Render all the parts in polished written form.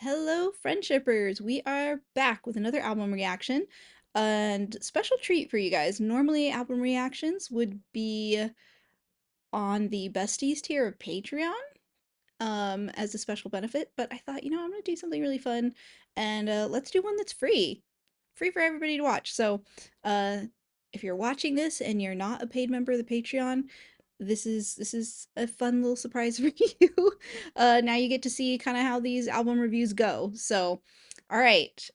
Hello, friendshippers. We are back with another album reaction and special treat for you guys. Normally, album reactions would be on the besties tier of Patreon as a special benefit, but I thought, I'm gonna do something really fun and let's do one that's free for everybody to watch. So, uh, if you're watching this and you're not a paid member of the Patreon, this is a fun little surprise for you. Now you get to see kind of how these album reviews go. So, all right.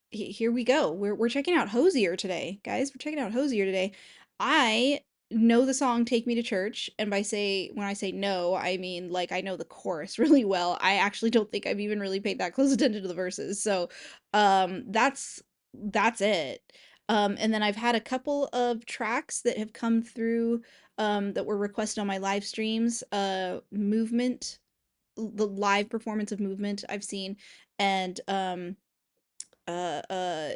Here we go. We're checking out Hozier today, guys. We're checking out Hozier today. I know the song "Take Me to Church," and when I say no, I mean like I know the chorus really well. I actually don't think I've even really paid that close attention to the verses. So, that's it. And then I've had a couple of tracks that have come through that were requested on my live streams. Movement, the live performance of Movement I've seen, and uh uh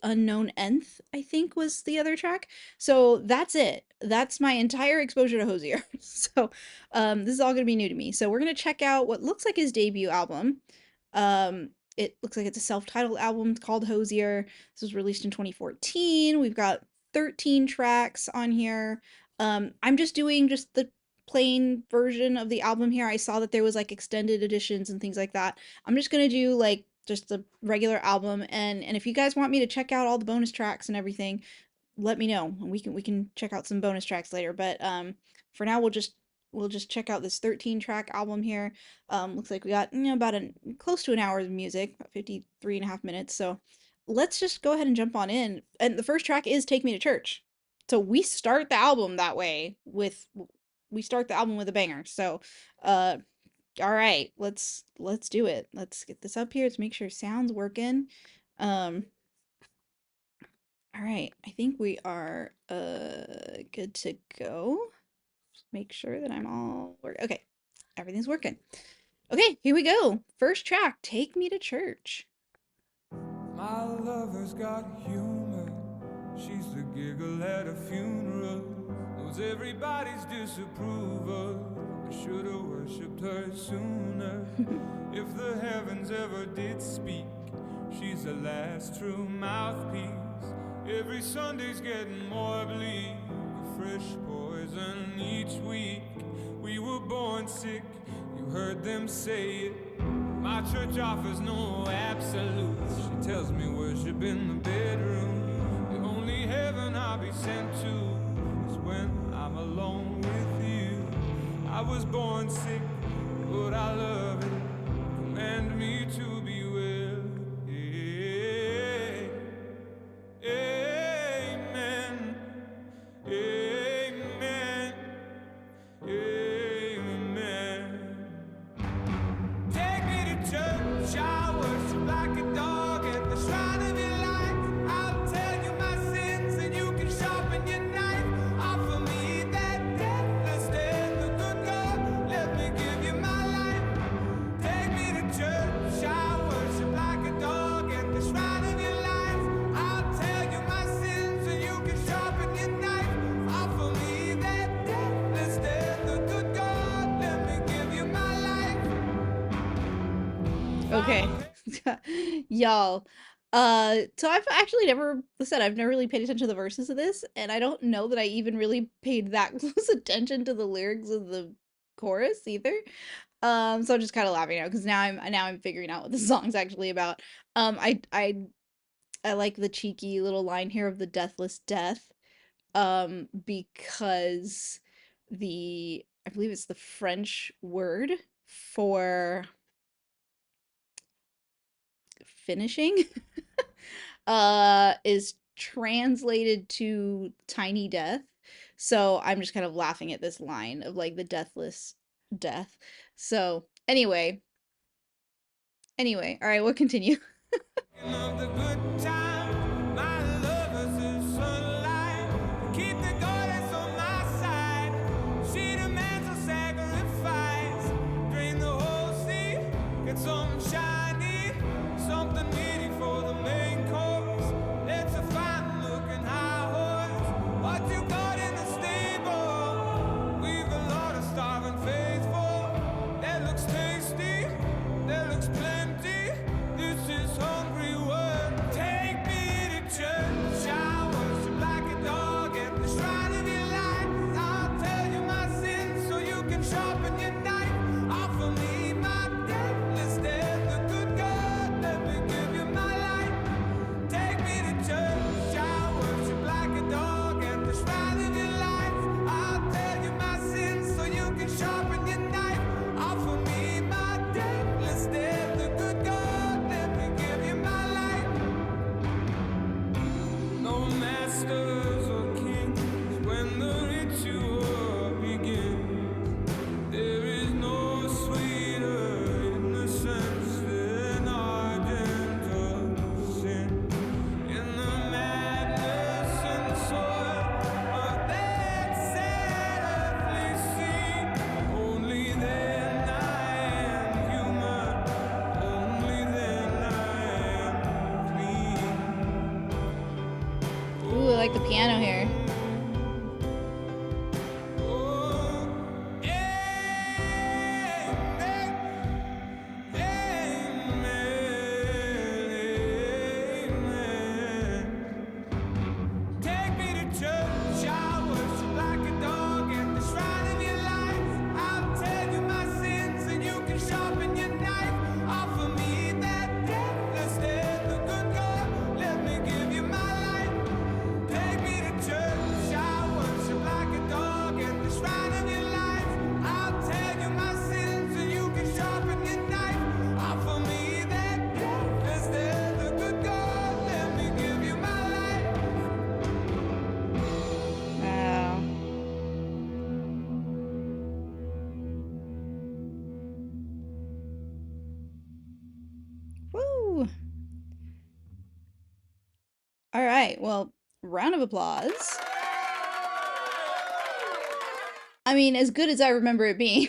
Unknown Nth, I think was the other track. So that's it. That's my entire exposure to Hozier. So this is all gonna be new to me. So we're gonna check out what looks like his debut album. It looks like it's a self-titled album called Hozier. This was released in 2014. We've got 13 tracks on here. I'm just doing just the plain version of the album here. I saw that there was like extended editions and things like that. I'm just gonna do like just the regular album, and if you guys want me to check out all the bonus tracks and everything, let me know and we can check out some bonus tracks later. But for now we'll just check out this 13 track album here. Looks like we got about close to an hour of music, about 53 and a half minutes. So let's just go ahead and jump on in. And the first track is Take Me to Church. So we start the album that way with we start the album with a banger. So uh all right, let's do it. Let's get this up here. Let's make sure sound's working. Um, all right, I think we are good to go. Just make sure that I'm all work. Okay, everything's working. Okay, here we go. First track, Take Me to Church. My lover's got humor. She's the giggle at a funeral. Knows everybody's disapproval. I should've worshipped her sooner. If the heavens ever did speak, she's the last true mouthpiece. Every Sunday's getting more bleak, a fresh poison each week. We were born sick, you heard them say it. My church offers no absolutes. She tells me worship in the bedroom. The only heaven I'll be sent to is when I'm alone with you. I was born sick, but I love it. Command me to be well. Amen. Amen. Amen. Take me to church, I worship like a dog at the shrine of your light. I'll tell you my sins and you can sharpen your knife. Offer me that deathless death, the good God, let me give you my life. Take me to church, I worship like a dog at the shrine of your light. I'll tell you my sins and you can sharpen your knife. Offer me that deathless death, the good God, let me give you my life. Okay. Y'all. So I've actually never said I've never really paid attention to the verses of this, and I don't know that I even really paid that close attention to the lyrics of the chorus either. So I'm just kind of laughing now because now I'm figuring out what the song's actually about. I like the cheeky little line here of the deathless death. Because I believe it's the French word for finishing is translated to tiny death. So I'm just kind of laughing at this line of like the deathless death. So anyway, all right, we'll continue. Of the good time, my lovers is sunlight. Keep the goddess on my side. She demands a sacrifice. Drain the whole sea, get something shiny, something meaty for the main course. Let's a fine looking high horse. What you got in the stable? We've a lot of starving faithful. That looks tasty, that looks that's plenty. This is hungry work. Take me to church. I worship like a dog at the shrine of your light. I'll tell you my sins so you can sharpen your knife. Offer me my deathless death, the good God. Let me give you my life. Take me to church. I worship like a dog at the shrine of your light. I'll tell you my sins so you can sharpen your knife. Offer me my deathless death, the good God. Let me give you my life. No masters or kings when the ritual begins. There is no sweeter innocence than ardent sin. In the madness and soil of that sad earthly scene, only then I am human, only then I am clean. Ooh, I like the piano here. Oh, amen, amen. Take me to church. I worship like a dog at the shrine of your life. I'll tell you my sins and you can sharpen your knife. Offer me that deathless death, the good God. Let me give you my life. Take me to church. I worship like a dog at the shrine of your life. I'll tell you my sins and you can sharpen your knife. Offer me that deathless death, the good God. Let me give you my life. Wow. Woo! All right, well, round of applause. I mean, as good as I remember it being.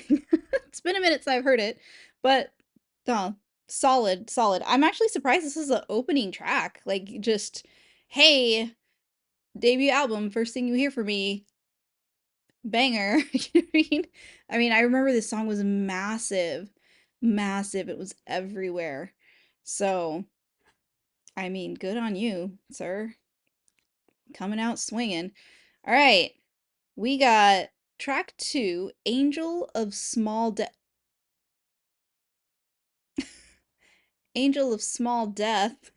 It's been a minute since I've heard it, but oh, solid, solid. I'm actually surprised this is the opening track. Like, just, hey, debut album, first thing you hear from me, banger. You know what I mean? I mean, I remember this song was massive, massive. It was everywhere. So, I mean, good on you, sir. Coming out swinging. All right, we got track two, Angel of Small Death. Angel of Small Death.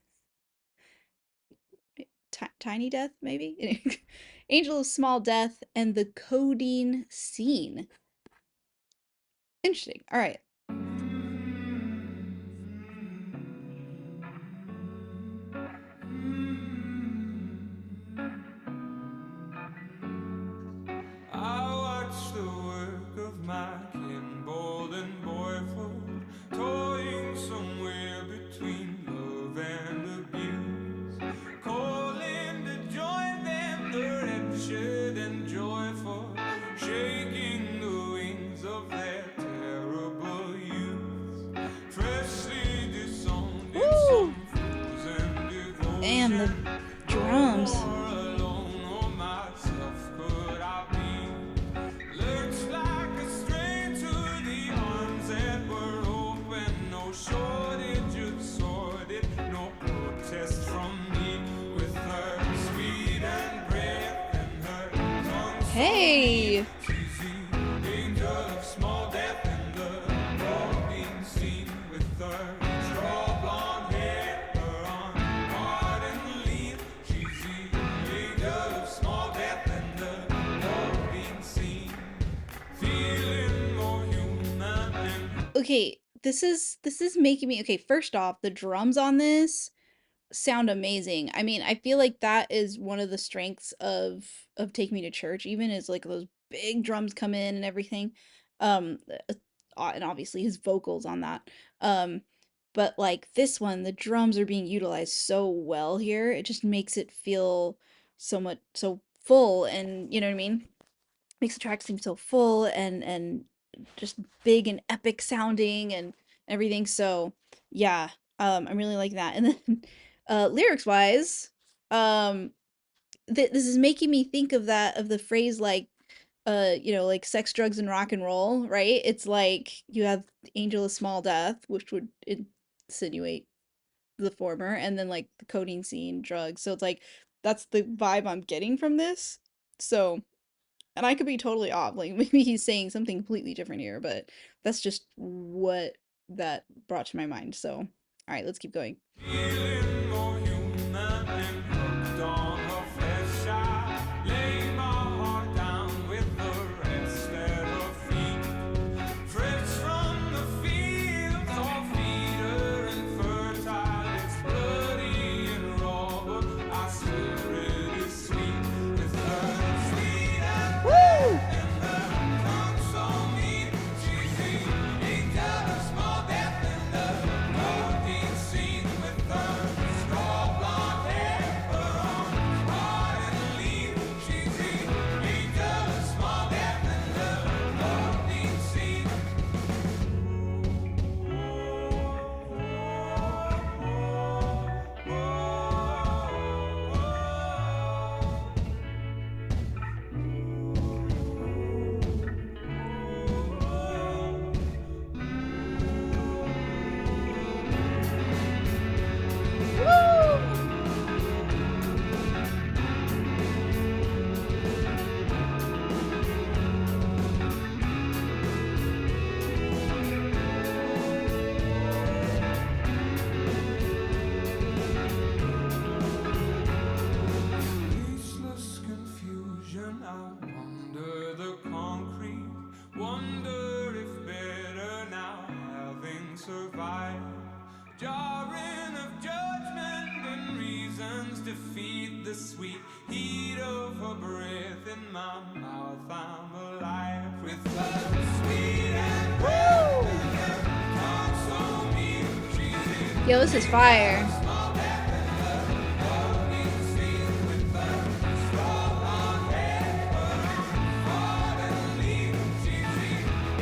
Tiny Death, maybe? Angel of Small Death and the Codeine Scene. Interesting. All right. I watch the work of my kin, bold and boyful, toying somewhere between love and abuse, calling to join them, the wretched and joyful, shaking the wings of their terrible youth, freshly disowned in Woo! some fools and Damn, the devotion. No drums. more alone, or myself could I be. Lurched like a stray to the arms that were open. No shortage of sordid, no protest from me. With her sweet and breath and her tongue so Hey! neat. She's the angel of small death and the world being seen. With her straw blonde hair, her arm hard and lean. She's the angel of small death and the world being seen. Feeling more human and Okay, this is making me okay, first off, the drums on this sound amazing. I mean, I feel like that is one of the strengths of Take Me to Church, even as like those big drums come in and everything. And obviously his vocals on that. Um, but like this one, the drums are being utilized so well here. It just makes it feel so full and you know what I mean? Makes the track seem so full and just big and epic sounding and everything. So yeah, I'm really liking that. And then lyrics wise, um, this is making me think of that of the phrase like like sex, drugs, and rock and roll, right? It's like you have Angel of Small Death, which would insinuate the former, and then like the codeine scene, drugs. So it's like that's the vibe I'm getting from this. So, and I could be totally off. Like maybe he's saying something completely different here, but that's just what that brought to my mind. So, all right, let's keep going. Feeling more human and hooked on her flesh. I lay my heart down with the rest at her feet. Fresh from the fields, all feeder and fertile. It's bloody and raw, but I swear it is sweet. With her sweet and Woo! and the tongue so mean. She's the angel of small death and the protein scene. With her straw blonde hair, her arms wide and lean. She's the angel of small death and the protein scene. Faceless confusion, I wonder the concrete. Wonder if better now, having survived. Jarring of judgment and reasons defeat the sweet heat of her breath in my mouth. I'm alive with her sweet and breath and her tongue so mean. She's Yo, this is fire. small death and the protein scene. With her straw blonde hair, her arms wide and lean. She's the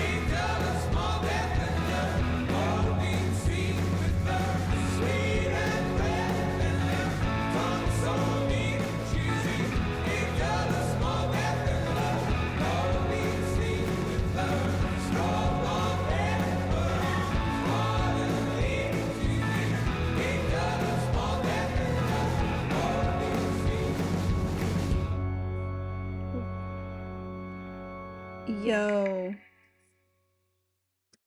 angel of small death and the protein scene. With her sweet and breath and her tongue so mean. She's the angel of small death and the protein scene. With her straw blonde hair, her arms wide and lean. She's the angel of small death and the protein scene. Yo.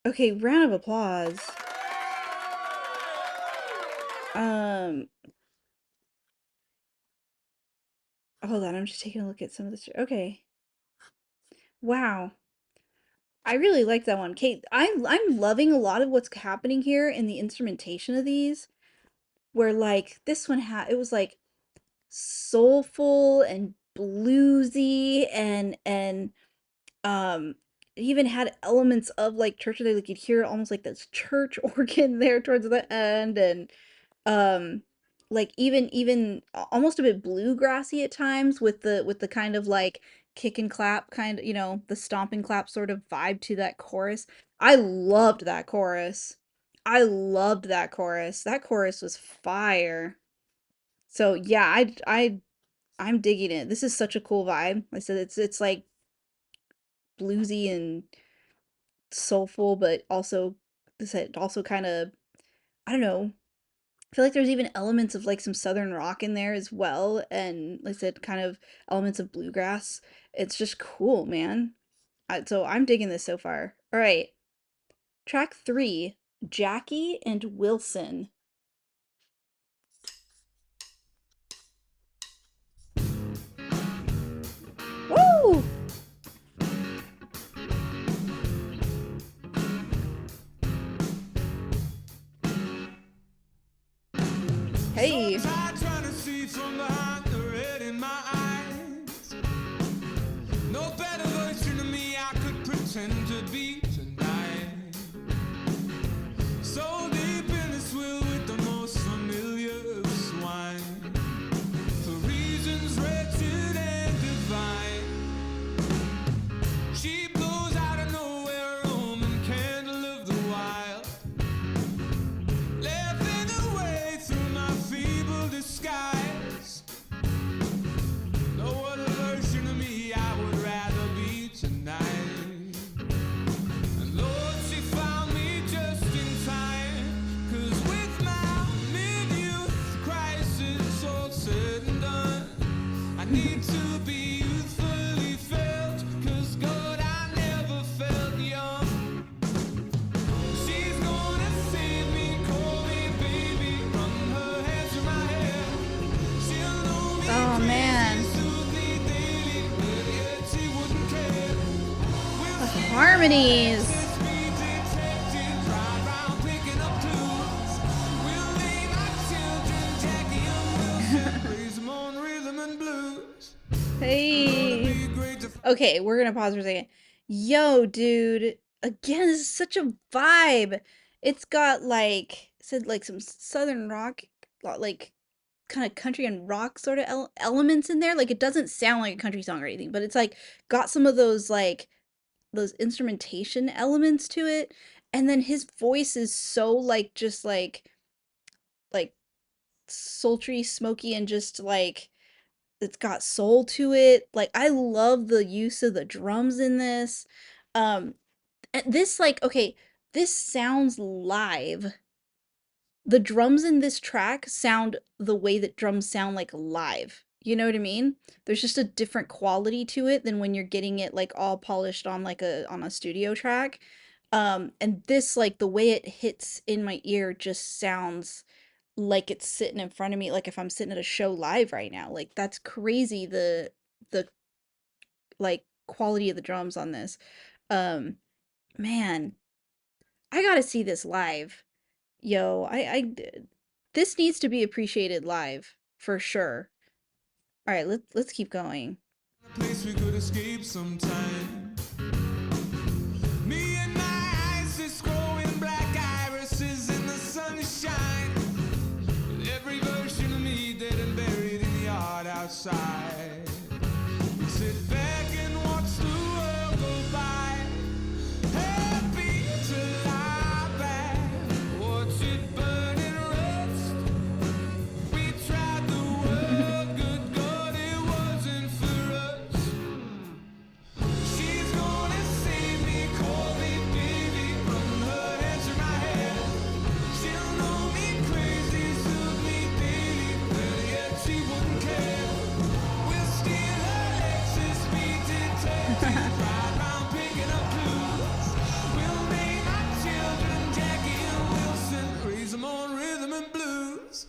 Okay, round of applause. Um, hold on, I'm just taking a look at some of this. Okay. Wow. I really like that one. Kate, I'm loving a lot of what's happening here in the instrumentation of these, where like this one had it was like soulful and bluesy and it even had elements of like church there. Like you'd hear almost like this church organ there towards the end, and um like even almost a bit bluegrassy at times with the kind of like kick and clap kind of, the stomp and clap sort of vibe to that chorus. I loved that chorus. I loved that chorus. That chorus was fire. So yeah, I'm digging it. This is such a cool vibe. I said it's like bluesy and soulful, but also this also kind of, I don't know. I feel like there's even elements of like some southern rock in there as well, and like I said, kind of elements of bluegrass. It's just cool, man. So I'm digging this so far. All right, track 3, Jackie and Wilson. Woo! So Hey. tired trying to see from behind the red in my eyes. No better version of me I could pretend to be tonight. So deep in the swill with the most familiar of swine. For reasons wretched and divine. She blows out of nowhere, Roman candle of the wild. Laughing away through my feeble harmonies. Hey. Okay, we're gonna pause for a second. Yo, dude. Again, this is such a vibe. It's got like said like some southern rock, like kind of country and rock sort of elements in there. Like it doesn't sound like a country song or anything, but it's like got some of those like those instrumentation elements to it. And then his voice is so like just like sultry, smoky, and just like it's got soul to it. Like I love the use of the drums in this. And this like okay, this sounds live. The drums in this track sound the way that drums sound like live. You know what I mean? There's just a different quality to it than when you're getting it like all polished on like a studio track. And this like the way it hits in my ear just sounds like it's sitting in front of me like if I'm sitting at a show live right now. Like that's crazy the like quality of the drums on this. Um man, I got to see this live. Yo, this needs to be appreciated live for sure. All right, let's keep going. A place we could escape sometime. Me and my eyes just growing black irises in the sunshine. With every version of me dead and buried in the yard outside. We sit back and watch the world go by. Happy to lie back, watch it burn and rust. We tried the world, good God, it wasn't for us. She's gonna save me, call me baby, from her head to my head. She'll know me crazy, soothe me daily, but yet she wouldn't care. We'll steal her Lexus, speed detective, ride round picking up clues. We'll name our children Jackie and Wilson, raise them on rhythm and blues.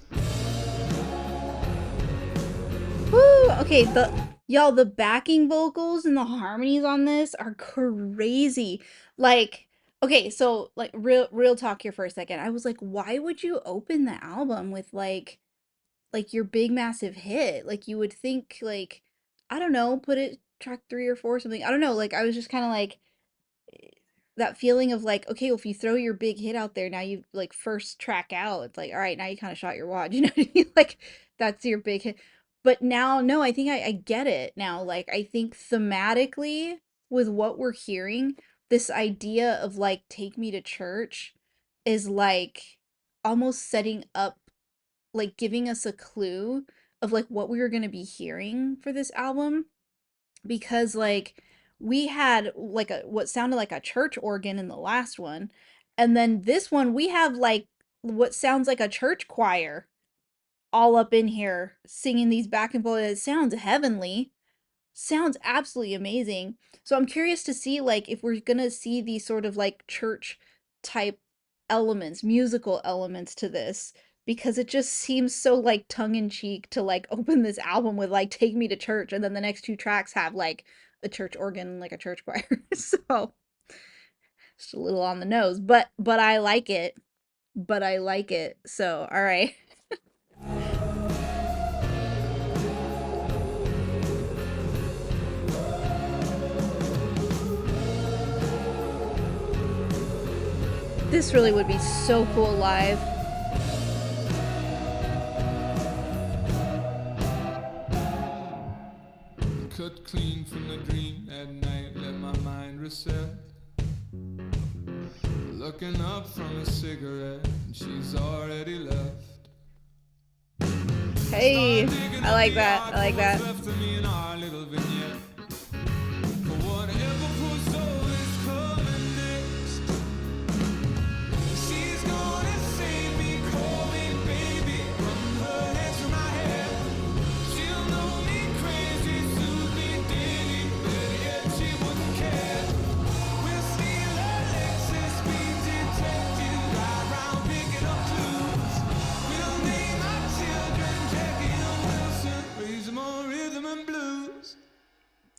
Woo! Okay, the backing vocals and the harmonies on this are crazy. Like, okay, so like real talk here for a second. I was like, why would you open the album with like your big massive hit? Like you would think like I don't know, put it track 3 or 4 or something. I don't know, like I was just kind of like that feeling of like, okay, well, if you throw your big hit out there, now you like first track out. It's like, all right, now you kind of shot your wad. You know what I mean? Like that's your big hit. But now, no, I think I get it now. Like I think thematically with what we're hearing, this idea of like take me to church is like almost setting up, like giving us a clue of like what we were gonna be hearing for this album because like we had like a what sounded like a church organ in the last one, and then this one we have like what sounds like a church choir all up in here singing these back and forth. It sounds heavenly, sounds absolutely amazing. So I'm curious to see like if we're gonna see these sort of like church type elements, musical elements to this because it just seems so like tongue in cheek to like open this album with like take me to church and then the next two tracks have like a church organ like a church choir. So just a little on the nose, but I like it. But I like it. So, all right. This really would be so cool live. Cut clean from the dream at night, let my mind reset. Looking up from a cigarette, and she's already left. Hey, I like that. I like that.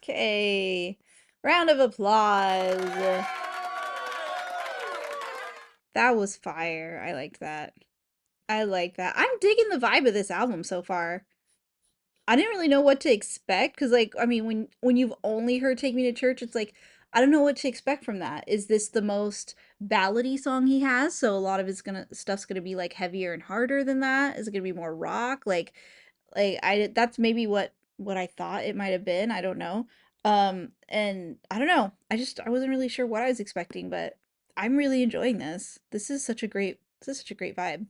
Okay. Round of applause. That was fire. I like that. I like that. I'm digging the vibe of this album so far. I didn't really know what to expect because, like, I mean, when you've only heard "Take Me to Church," it's like I don't know what to expect from that. Is this the most ballady song he has? So a lot of his gonna stuff's gonna be like heavier and harder than that. Is it gonna be more rock? Like I that's maybe what I thought it might have been. I don't know. And I don't know. I wasn't really sure what I was expecting, but I'm really enjoying this. This is such a great vibe.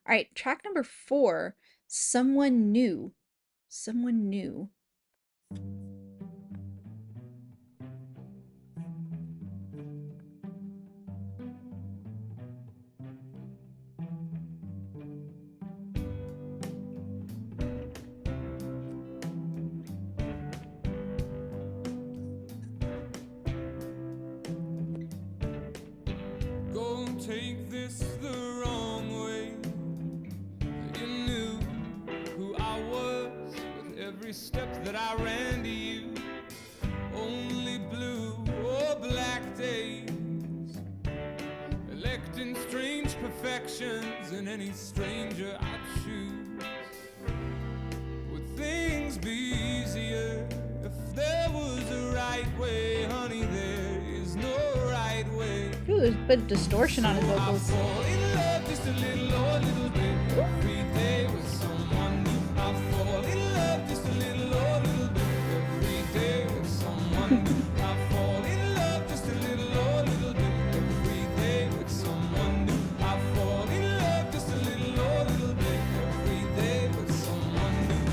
All right, track number 4, Someone New. Someone New. Don't take this the wrong way. You knew who I was with every step that I ran to you. Only blue or black days, electing strange perfections in any stranger I choose. Would things be easier if there was a right way? Honey, there is no right way. Ooh, there's a bit of distortion on his So I vocals. fall in love just a little or a little bit every day with someone new. I fall in love just a little or a little bit every day with someone new. I fall in love just a little or a little bit every day with someone new. I fall in love just a little or a little bit every day with someone new.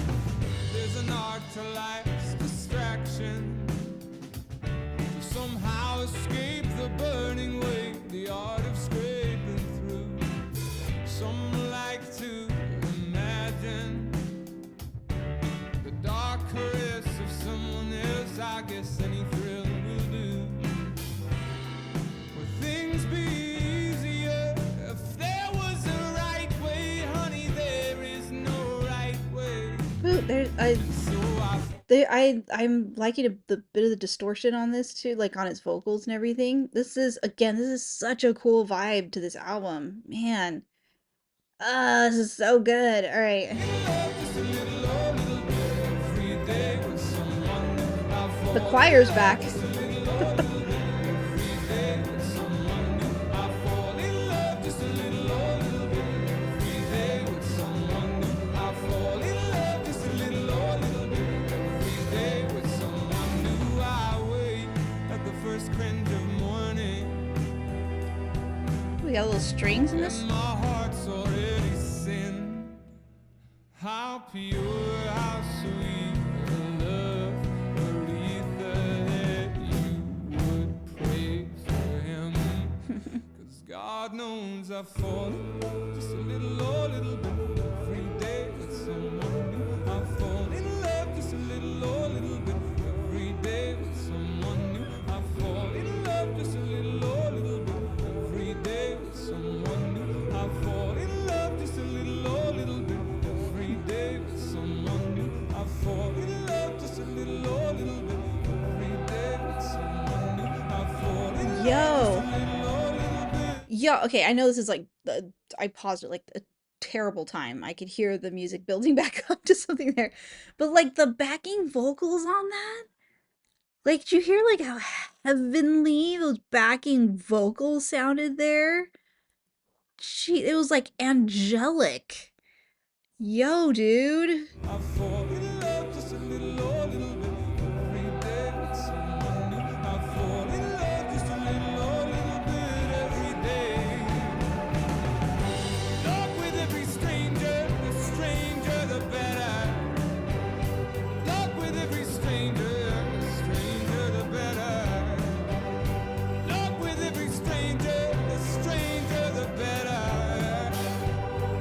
There's an art to life's distraction, to somehow escape the burning way, the art of scraping through. Some like to imagine the dark caress of someone else. I guess any thrill will do. Would things be easier if there was a right way? Honey, there is no right way. Ooh, So I I'm liking the bit of the distortion on this too, like on his vocals and everything. This is such a cool vibe to this album. Man. This is so good. All right. The choir's back. We got little strings in this. My heart's already sinned. How pure, how sweet the love Aretha that you would pray for him. 'Cause God knows I fall in love just a little or a little bit every day with someone new. I fall in love just a little or a little bit every day with someone new. I fall in love just a little or a little bit every day with someone new. I fall in love just a little or a little bit every day with someone new. I fall in love just a little or a little bit every day with someone new. I fall in love just a Yo. little or a little bit. Yo, okay, I know this is like I paused it like a terrible time. I could hear the music building back up to something there. But like the backing vocals on that? Like, did you hear like how heavenly those backing vocals sounded there? Gee, it was like angelic. Yo, dude. I fall in love just a little or a little bit every day with someone new. I fall in love just a little or a little bit every day. Love with every stranger, the stranger the better. Love with every stranger, the stranger the better. Love with every stranger, the stranger the better.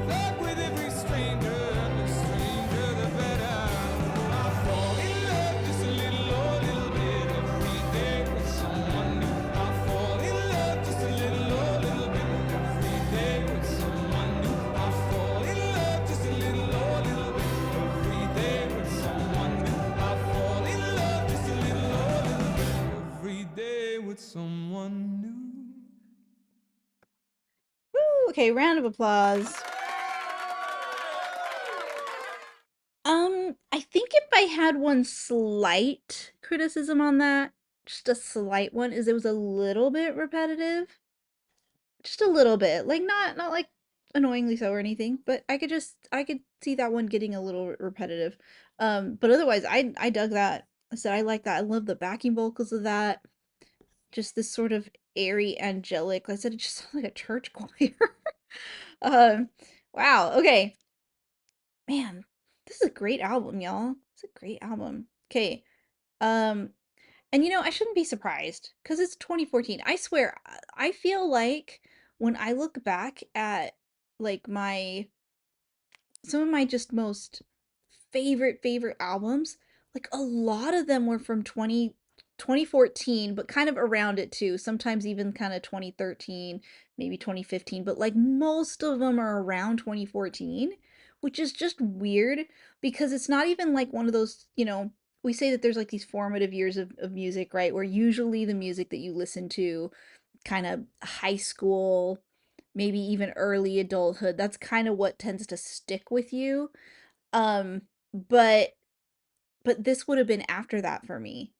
Love with every stranger, the stranger the better. I fall in love Okay, round of applause. I think if I had one slight criticism on that, just a slight one, is it was a little bit repetitive. Just a little bit. Like not like annoyingly so or anything, but I could see that one getting a little repetitive. But otherwise I dug that. I said I like that. I love the backing vocals of that. Just this sort of airy angelic. Like I said it just sounds like a church choir. um wow, okay. Man, this is a great album, y'all. It's a great album. Okay. Um, and I shouldn't be surprised because it's 2014. I swear, I feel like when I look back at like my some of my just most favorite albums, like a lot of them were from 2014, but kind of around it too. Sometimes even kind of 2013, maybe 2015, but like most of them are around 2014, which is just weird because it's not even like one of those, we say that there's like these formative years of music, right? Where usually the music that you listen to kind of high school, maybe even early adulthood, that's kind of what tends to stick with you. Um, but this would have been after that for me.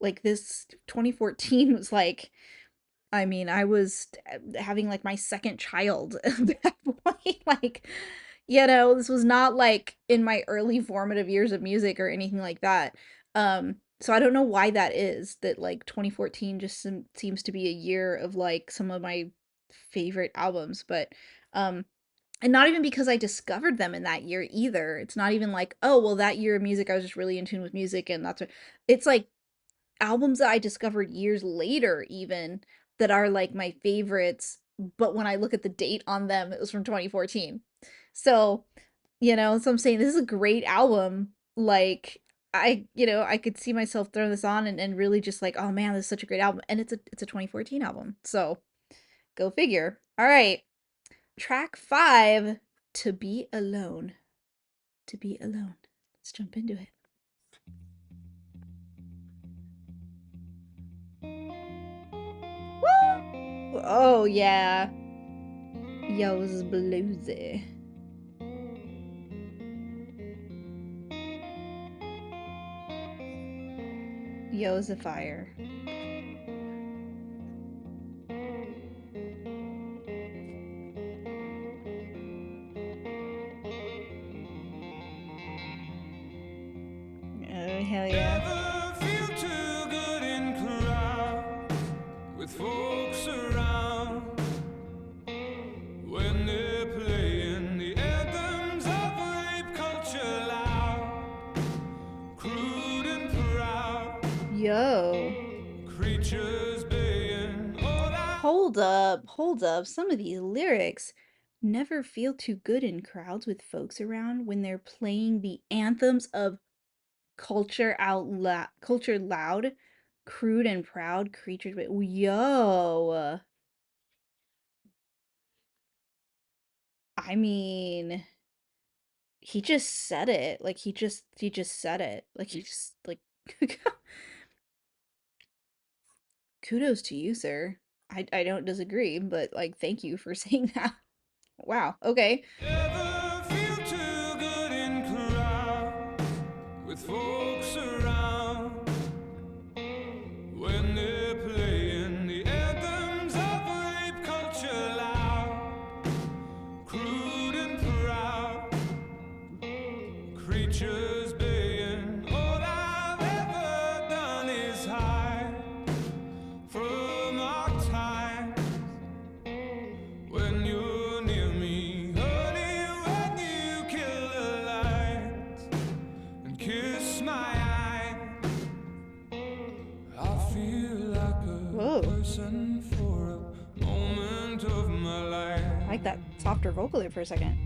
Like this 2014 was like, I mean, I was having like my second child at that point. Like, this was not like in my early formative years of music or anything like that. So I don't know why that is that like 2014 just seems to be a year of like some of my favorite albums, but um and not even because I discovered them in that year either. It's not even like, oh, well, that year of music, I was just really in tune with music, and that's what it's like albums that I discovered years later, even that are like my favorites. But when I look at the date on them, it was from 2014. So, so I'm saying this is a great album. Like, I could see myself throwing this on and really just like, oh man, this is such a great album. And it's a 2014 album. So go figure. All right. Track 5, To Be Alone. To Be Alone. Let's jump into it. Woo! Oh, yeah. Yo's bluesy. Yo's a fire. Oh, hell yeah. Never feel too good in crowd with folks around when they're playing the anthems of rape culture loud, crude and proud, Yo. creatures baying. Oh, that Hold up. Hold up. Some of these lyrics never feel too good in crowds with folks around when they're playing the anthems of culture loud, crude and proud creatures. Yo. I mean, he just said it. Like he just said it. Like he just like kudos to you, sir. I don't disagree, but like thank you for saying that. Wow. Okay. never feel too good in crowd with folks around when they're playing the anthems of rape culture loud, crude and proud, creatures baying. All I've ever done is hide from our time when you're near me, honey. When you kill the lights and kiss my eyes, I feel like a Whoa. person for a moment of my life. I like that softer vocal there for a second.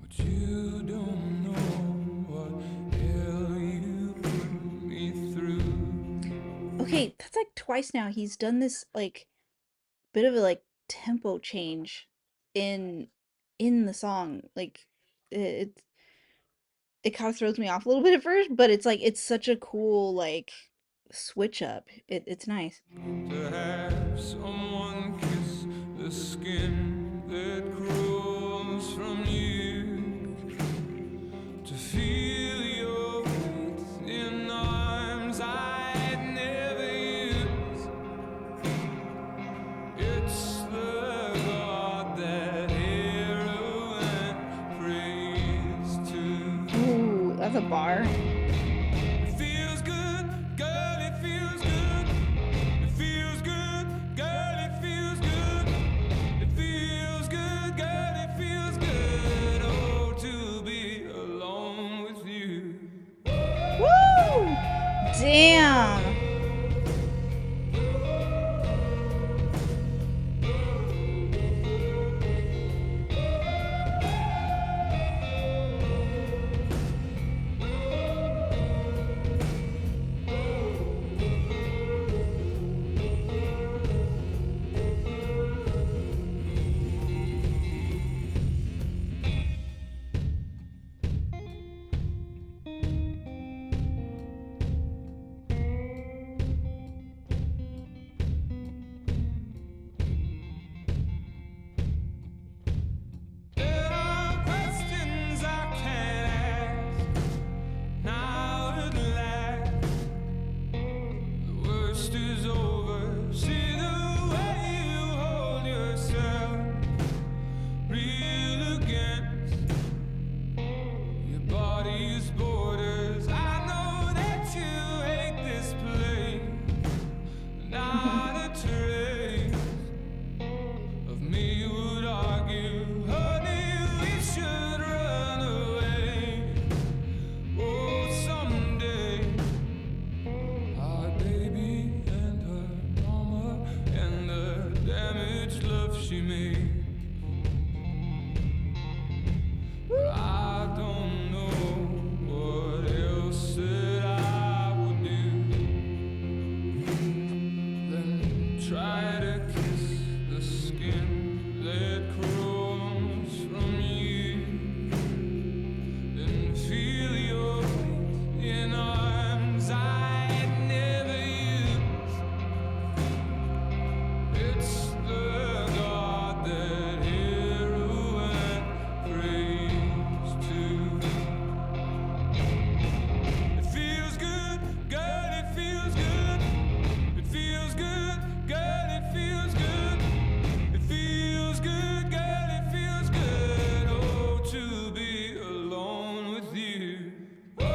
But you don't know what hell you put me through. Okay, that's like twice now he's done this like bit of a like tempo change in the song. Like it it kind of throws me off a little bit at first, but it's like it's such a cool like switch up. It's nice. To have someone kiss the the skin that crawls from you, to feel your weight in arms I'd never use. It's the God that hero and praise to. Ooh, that's a bar. It feels good, girl, it feels good. It feels good, girl, it feels good. It feels good, girl, it feels good. Oh, to be alone with you. Woo! Damn. There are questions I can't ask now at last. The worst is over. See the way you hold yourself. Real against your body's borders. I know that you hate this place. Not a trace of me would argue. Honey, we should run away. Oh, someday. Our baby and her mama and the damaged love she made. But I don't know what else that I would do than try to kiss the skin that crawls from you, then feel your weight in arms I'd never use. It's the God that hero and praise to. It feels good, girl, it feels good. It feels good, girl, it feels good. It feels good, girl, it feels good. Oh, to be alone with you. Oh,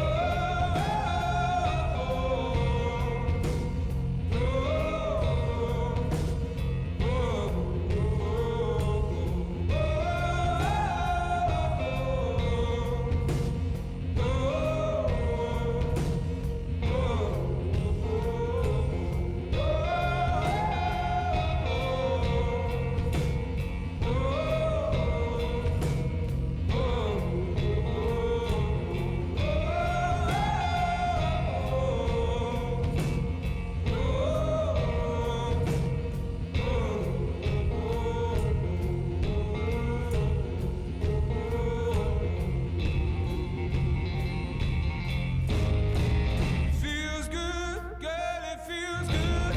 feels good, girl, it feels good.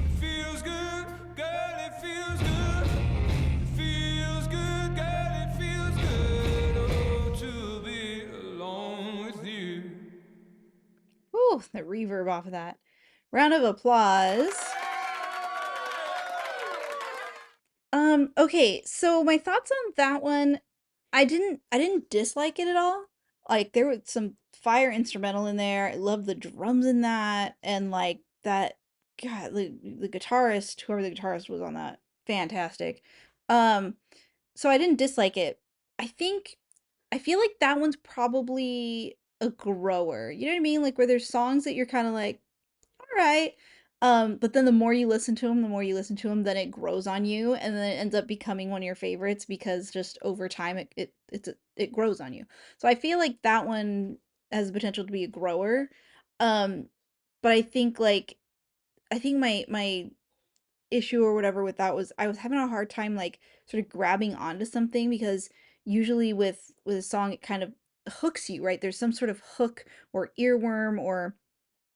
It feels good, girl, it feels good. It feels good, girl, it feels good. Oh, to be alone with you. Ooh, the reverb off of that. Round of applause. Okay, so my thoughts on that one, I didn't dislike it at all. Like there was some fire instrumental in there. I love the drums in that and like that God, the guitarist, whoever the guitarist was on that, fantastic. Um, so I didn't dislike it. I think I feel like that one's probably a grower. You know what I mean? Like where there's songs that you're kind of like, all right. But then the more you listen to them, the more you listen to them, then it grows on you, and then it ends up becoming one of your favorites because just over time it grows on you. So I feel like that one has the potential to be a grower. Um, but I think my issue or whatever with that was I was having a hard time like sort of grabbing onto something because usually with a song it kind of hooks you, right? There's some sort of hook or earworm or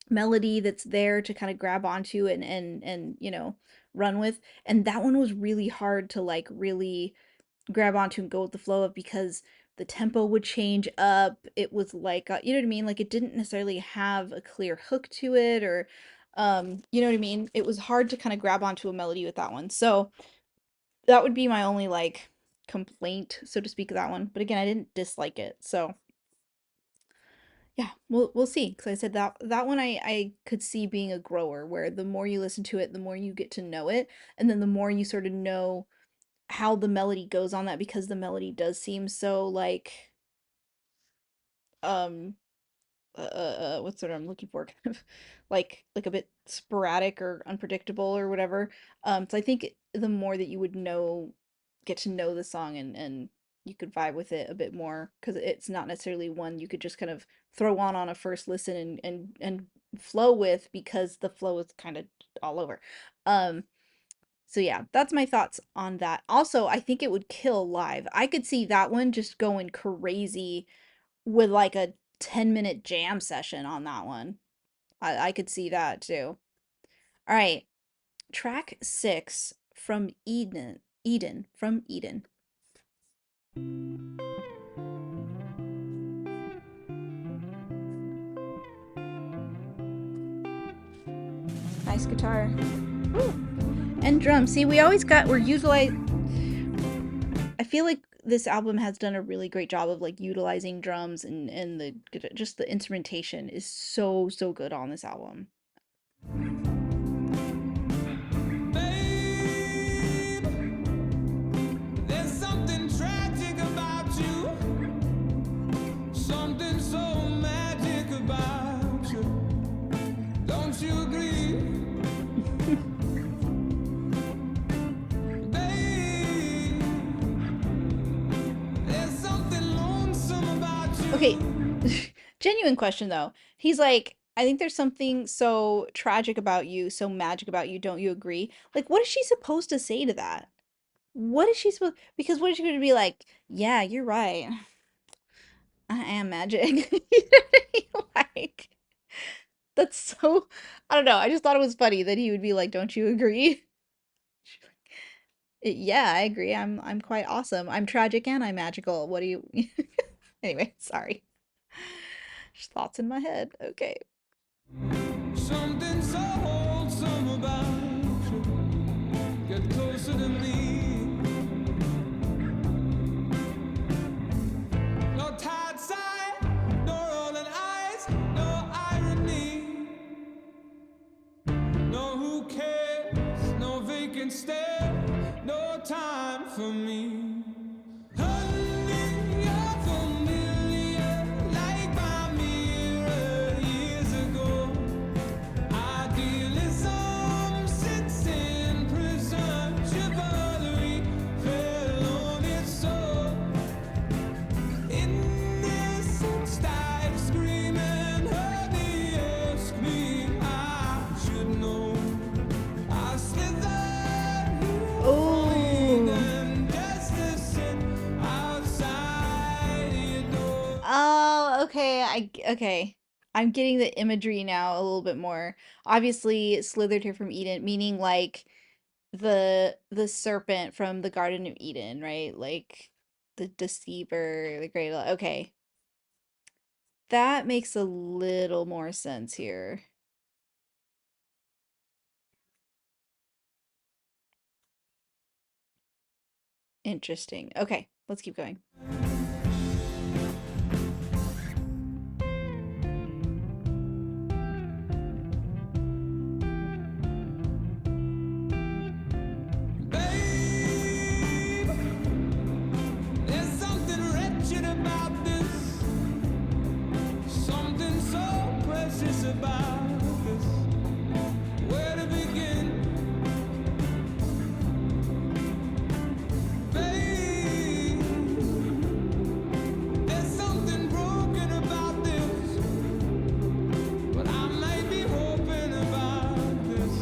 melody that's there to kind of grab onto and run with. And that one was really hard to like really grab onto and go with the flow of, because the tempo would change up. It was like you know what I mean? Like it didn't necessarily have a clear hook to it, or you know what I mean? It was hard to kind of grab onto a melody with that one. So that would be my only like complaint, so to speak, of that one. But again, I didn't dislike it. So yeah, we'll see. Because I said that one I could see being a grower, where the more you listen to it, the more you get to know it, and then the more you sort of know how the melody goes on that, because the melody does seem so like um what's the word I'm looking for, kind of like a bit sporadic or unpredictable or whatever. So I think the more that you would get to know the song, and you could vibe with it a bit more, because it's not necessarily one you could just kind of throw on a first listen and flow with, because the flow is kind of all over. um so yeah, that's my thoughts on that. Also, I think it would kill live. I could see that one just going crazy with like a 10-minute jam session on that one. I could see that too. All right, track 6 from Eden. Eden from Eden. Nice guitar. Woo. And drums. See, we're utilizing. I feel like this album has done a really great job of like utilizing drums, and just the instrumentation is so good on this album. Babe, there's something tragic about you, something so magic about you. Don't you agree? Babe, there's something lonesome about Okay, you. genuine question though. He's like, I think there's something so tragic about you, so magic about you. Don't you agree? Like, what is she supposed to say to that? What is she supposed? Because what is she going to be like? Yeah, you're right. I am magic. Like, that's so. I don't know. I just thought it was funny that he would be like, "Don't you agree?" Yeah, I agree. I'm quite awesome. I'm tragic and I'm magical. What do you? Anyway, sorry. Just thoughts in my head. Okay. Something so wholesome about you. Get closer to me. No tired side, no rolling eyes, no irony. No who cares, no vacant stare, no time for me. Honey, you're familiar, like my mirror years ago. Idealism sits in prison, chivalry fell on its soul. Innocence died screaming, honey, ask me, I should know. I slithered heroin Oh. and justice sit outside your door. Oh, okay. Okay. I'm getting the imagery now a little bit more. Obviously, slithered here from Eden, meaning like the serpent from the Garden of Eden, right? Like the deceiver, the great. Okay, that makes a little more sense here. Interesting. Okay, let's keep going. Babe, there's something wretched about this, something so precious about this. Where to begin? Babe, there's something broken about this, but I might be hoping about this.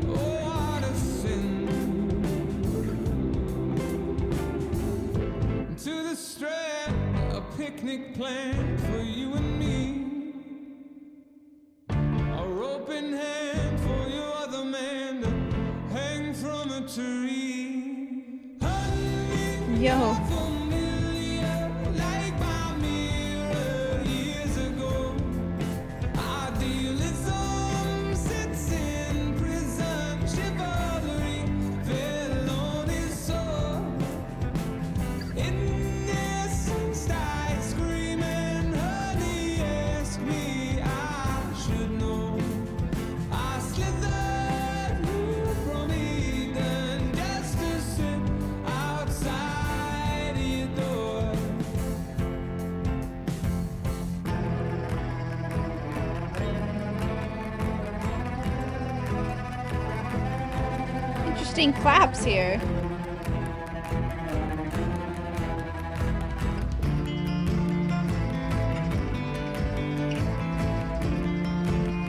Oh, what a sin. To the Strand, a picnic planned for you and me. to read. Honey, Yo. you're familiar, like my mirror years ago. Idealism sits in prison, chivalry fell on his sword. Innocence died screaming, honey, ask me, I should know. I slithered from Eden just to sit outside your door. Interesting claps here.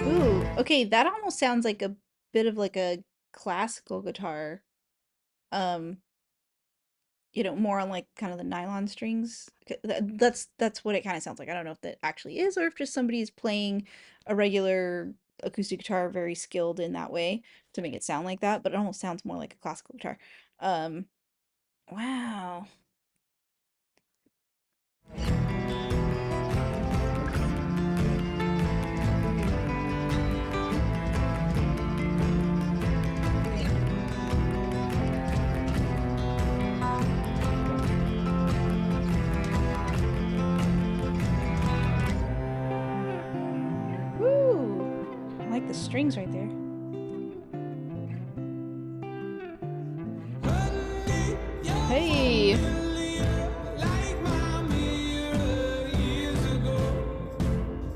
Ooh, okay, that almost sounds like a bit of like a classical guitar. Um, more on like kind of the nylon strings. That's what it kind of sounds like. I don't know if that actually is or if just somebody is playing a regular acoustic guitar very skilled in that way to make it sound like that, but it almost sounds more like a classical guitar. Um, wow. Woo! I like the strings right there. Honey, you're Hey! familiar, like my mirror years ago.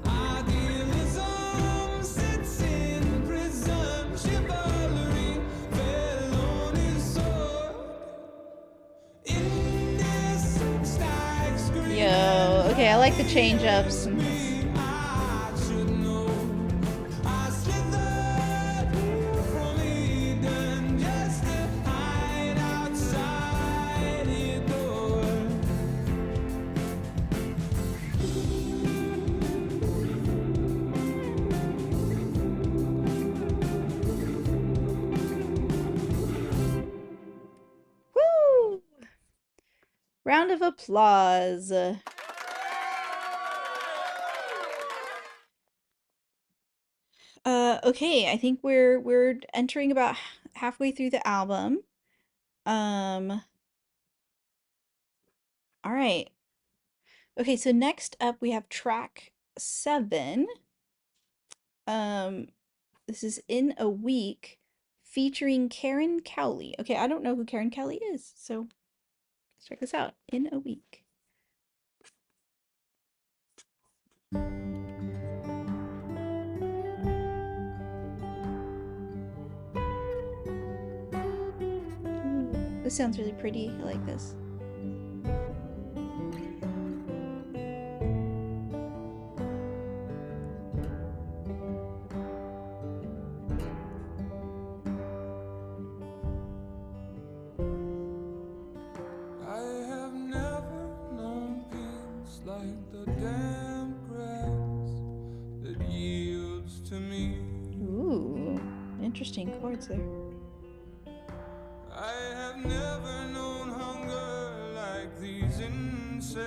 Idealism sits in prison, chivalry fell on his sword. Innocence died Yo, screaming, okay, I like the change ups and this. I should know. I slithered from Eden just to hide outside your door. Woo! Round of applause. Okay, I think we're entering about halfway through the album. Um, all right. Okay, so next up we have track 7. Um, this is In a Week featuring Karen Cowley. Okay, I don't know who Karen Cowley is, so let's check this out. In a Week. Ooh, this sounds really pretty. I like this. I have never known peace like the damp grass that yields to me. Ooh, interesting chords there. I have never known hunger like these insects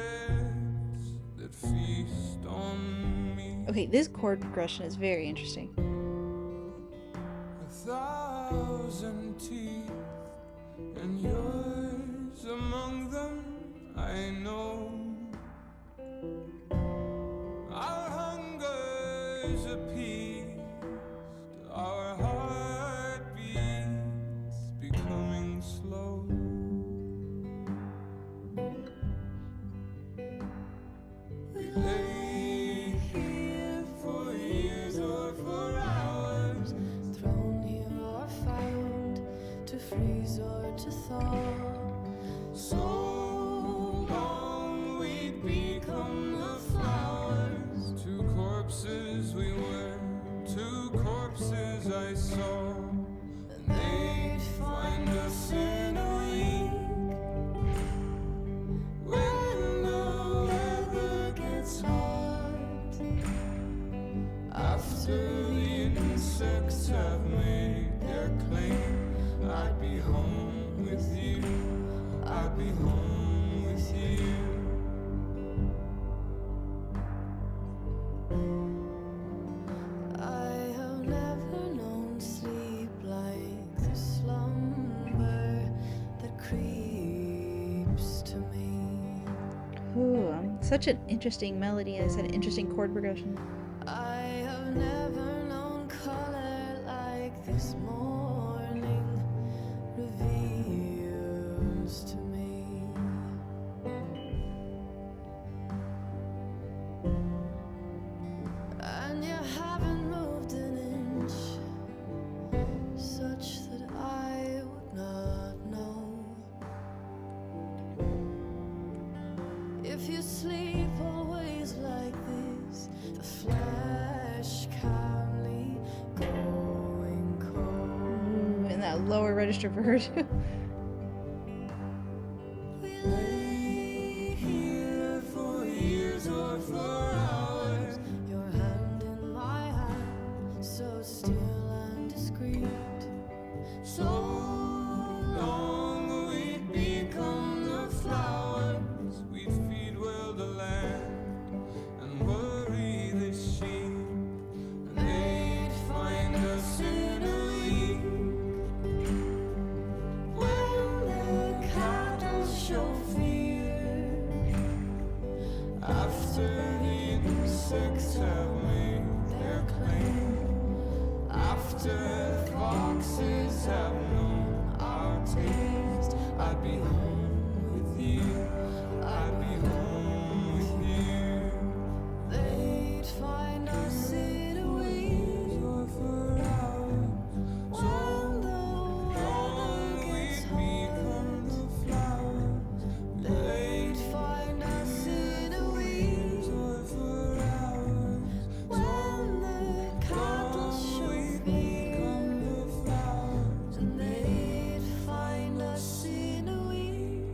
that feast on me. Okay, this chord progression is very interesting. 1,000 teeth, and yours among them, I know. Our hunger is appeased, our heartbeats becoming slow. We lay here for years or for hours, Thrown here or found to freeze or to thaw. so long we'd become the flowers. Two corpses we were, two corpses I saw, and they'd find us in a week when the weather gets hot. Such an interesting melody. It's an interesting chord progression. I have never known color like this morning reveals to me. And you haven't moved an inch such that I would not know. If you sleep always like this, the flesh calmly going Ooh, cold. and that lower register for her too. We lay here for years or for hours, your hand in my hand, so still and discreet. So long we'd become the flowers, We'd feed well the land and worry the sheep, and they'd find us in a week. when the cattle show fear. After the insects have made their claim, after the foxes have known our taste, I'd be home with you, I'd be home with you. They'd find us in a week Or for hours, when the long weather gets we'd become hot. the flowers. They'd find us in a week Or for hours, when the cattle show fear. the flowers. And they'd find us in a week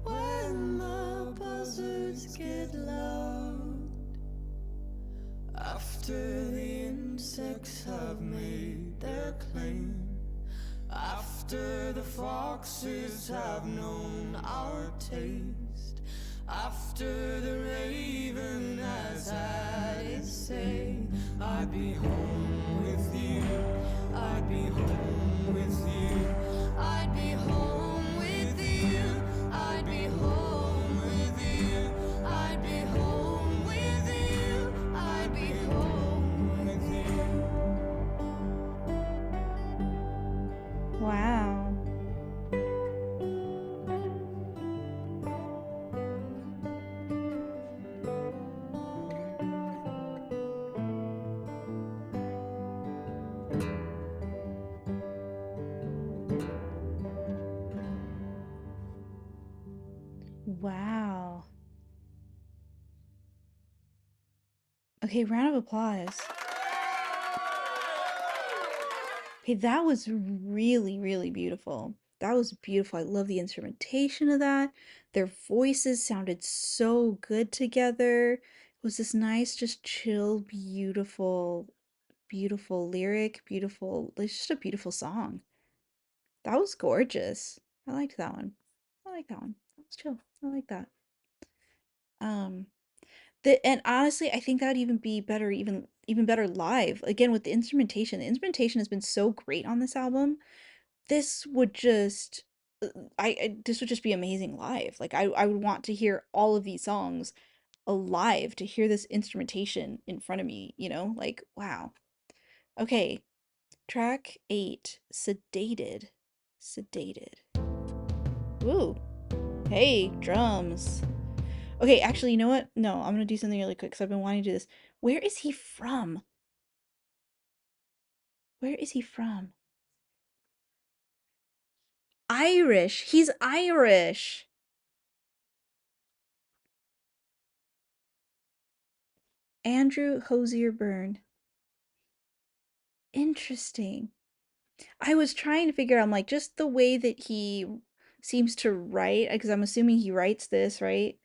when the buzzards get loud. After the insects have made their claim, after the foxes have known our taste, after the raven has had its say, I'd be home with you, I'd be home with you, I'd be home with you. I'd be home with you. I'd be home with you. I'd be home with you. Wow. Wow. Okay, round of applause. Okay, that was really, really beautiful. That was beautiful. I love the instrumentation of that. Their voices sounded so good together. It was this nice, just chill, beautiful, beautiful lyric, beautiful, it's just a beautiful song. That was gorgeous. I liked that one. I like that one. That was chill. I like that. Um, and honestly, I think that would even be better, even better live. Again, with the instrumentation. The instrumentation has been so great on this album. This would just this would just be amazing live. Like I would want to hear all of these songs alive, to hear this instrumentation in front of me, you know? Like, wow. Okay, track 8, Sedated. Sedated. Ooh. Hey, drums. Okay, actually, you know what? No, I'm gonna do something really quick because I've been wanting to do this. Where is he from? Where is he from? Irish. He's Irish. Andrew Hozier Byrne. Interesting. I was trying to figure out, I'm like, just the way that he seems to write, because I'm assuming he writes this, right?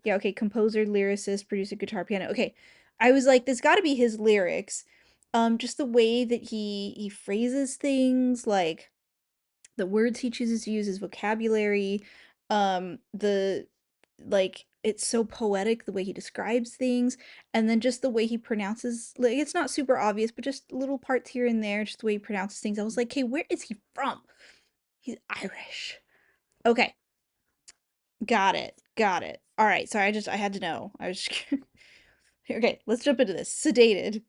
Yeah, okay, composer, lyricist, producer, guitar, piano. Okay. I was like, there's got to be his lyrics. Just the way that he phrases things, like the words he chooses to use, his vocabulary, the like it's so poetic the way he describes things, and then just the way he pronounces, like it's not super obvious, but just little parts here and there, just the way he pronounces things. I was like, "Hey, where is he from?" He's Irish. Okay, got it. Got it. All right. Sorry, I had to know. I was just okay. Let's jump into this. Sedated.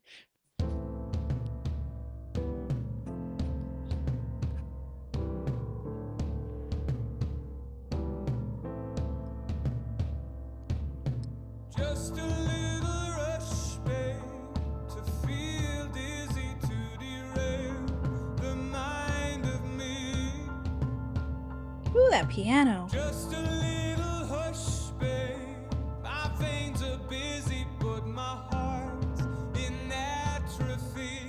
Just a little rush, babe, to feel dizzy, to derail the mind of me. Ooh, that piano. Just a little hush, babe. My veins are busy, but my heart's in atrophy.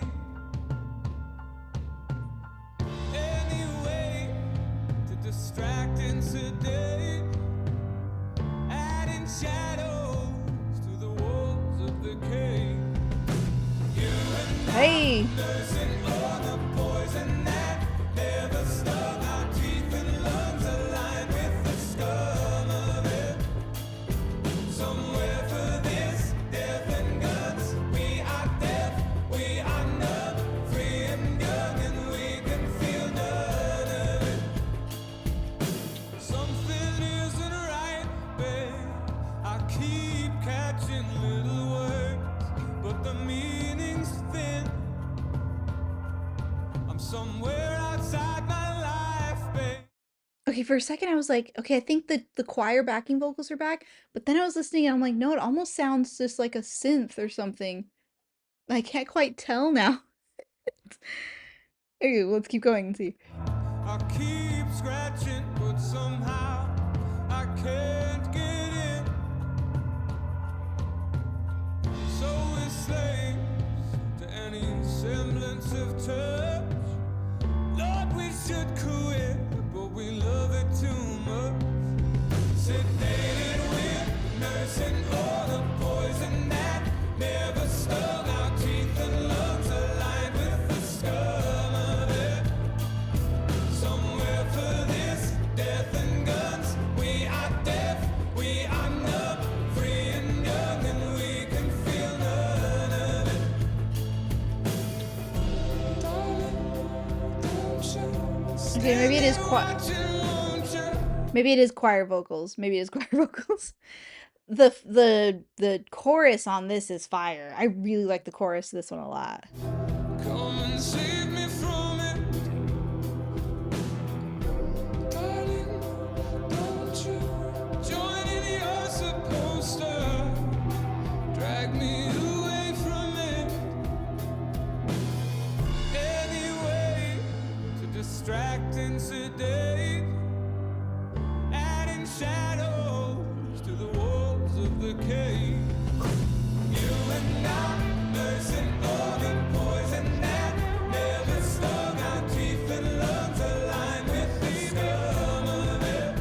Anyway, to distract and sedate, adding shadows to the walls of the cave. You and Hey. nursing all the poison that never stung. Our teeth and lungs aligned with the scum of it. Somewhere for this, death and guns. We are deaf, we are numb, free and young, and we can feel none of it. Something isn't right, babe. I keep catching little words, but the meaning's thin. I'm somewhere outside my life, babe. Okay, for a second I was like, okay, I think the choir backing vocals are back, but then I was listening and I'm like, no, it almost sounds just like a synth or something. I can't quite tell now. Okay, let's keep going and see. I keep scratching, but somehow I can't get in. So we're slaves to any semblance of touch. Lord, we should quit, but we love it too much. Sedated with nursing all the poison that never stung. Our teeth and lungs aligned with the scum of it. Somewhere for this, death and guns. We are deaf, we are numb, free and young, and we can feel none of it. Darling, don't you Okay, maybe it is watching, won't you? maybe it is choir vocals. Maybe it is choir vocals. The chorus on this is fire. I really like the chorus of this one a lot. Come and save me from it. Darling, don't you join in, you're supposed to drag me away from it. Anyway, to distract and sedate, adding shadows to the walls of the cave. You and I, nursing all the poison that never stung. Our teeth and lungs aligned with the scum of it.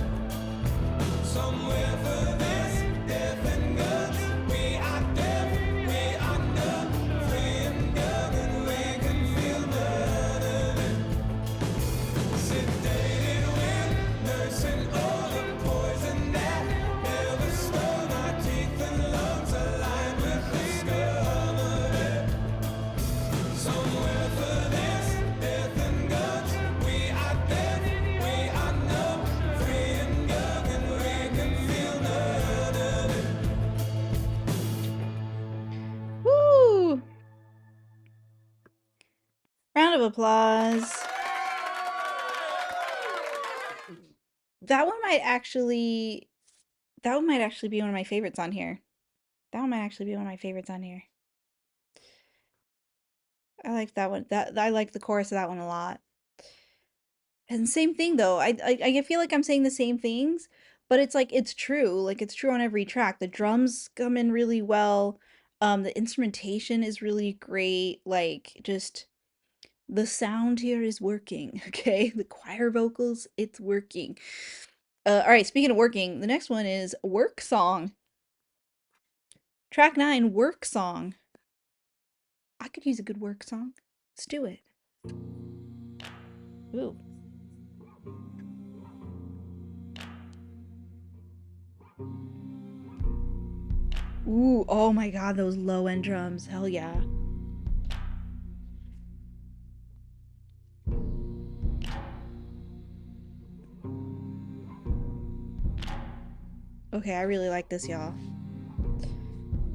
Somewhere for this, death and guns. We are deaf, we are numb, free and young, and we can feel none of it. Sedated with nursing all the poison that never stung. Our teeth and lungs aligned with the scum of it. Somewhere for this, death and guns. We are deaf, we are numb, free and young, and we can feel none of it. Woo! Round of applause. That one might actually be one of my favorites on here. That one might actually be one of my favorites on here. I like that one. I like the chorus of that one a lot. And same thing though. I feel like I'm saying the same things, but it's like it's true. Like it's true on every track. The drums come in really well. The instrumentation is really great. Like just the sound here is working. Okay, the choir vocals, it's working. All right. Speaking of working, the next one is Work Song. Track 9, Work Song. I could use a good work song. Let's do it. Ooh. Ooh, oh my god, those low end drums. Hell yeah. Okay, I really like this, y'all.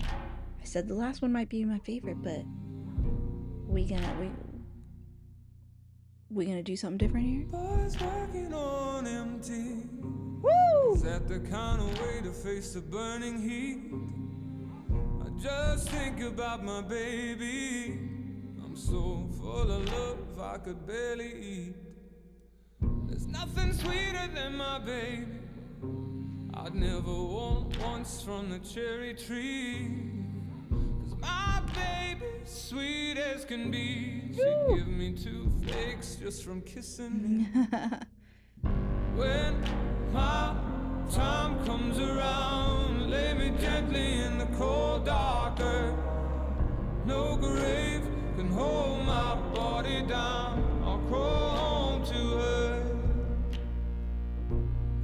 I said the last one might be my favorite, but we gonna do something different here? Boys working on empty. Is Woo! that the kind of way to face the burning heat? I just think about my baby. I'm so full of love I could barely eat. There's nothing sweeter than my baby. I'd never want once from the cherry tree. 'Cause my baby's sweet as can be. She'd Woo! give me two flakes just from kissing me. When my time comes around, lay me gently in the cold dark earth. No grave can hold my body down. I'll crawl home to her.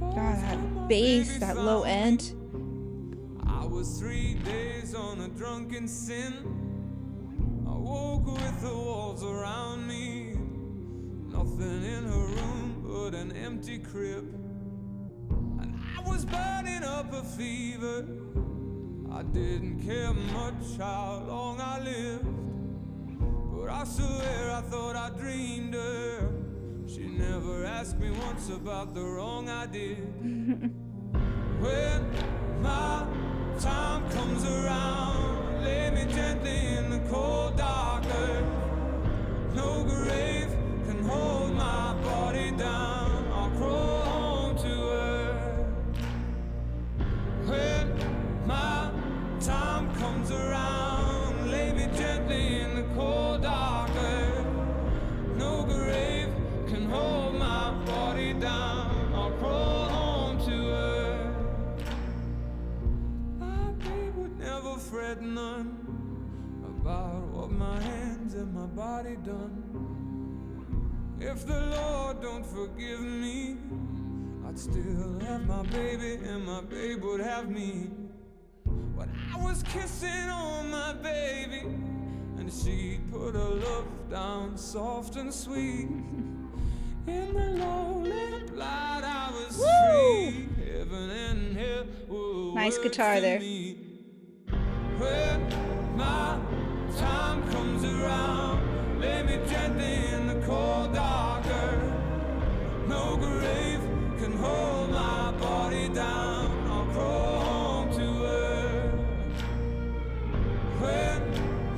God, that bass, that low end. I was 3 days on a drunken sin. I woke with the walls around me. Nothing in her room but an empty crib. And I was burning up a fever. I didn't care much how long I lived. But I swear I thought I dreamed her. She never asked me once about the wrong I did. When my time comes around, lay me gently in the cold dark earth. No grave can hold my body down. I'll crawl home to her. When my time comes around, lay me gently in the cold dark earth. No grave can hold my body down. I'll crawl home to her. My babe would never fret none about what my hands and my body done. If the Lord don't forgive me, I'd still have my baby and my babe would have me. When I was kissing on my baby, and she'd put her love down soft and sweet. In the low lamp light I was free. Heaven and hell were Nice words guitar to there. me. When my time comes around, lay me gently in the cold dark earth. No grave can hold my body down. I'll crawl home to her. When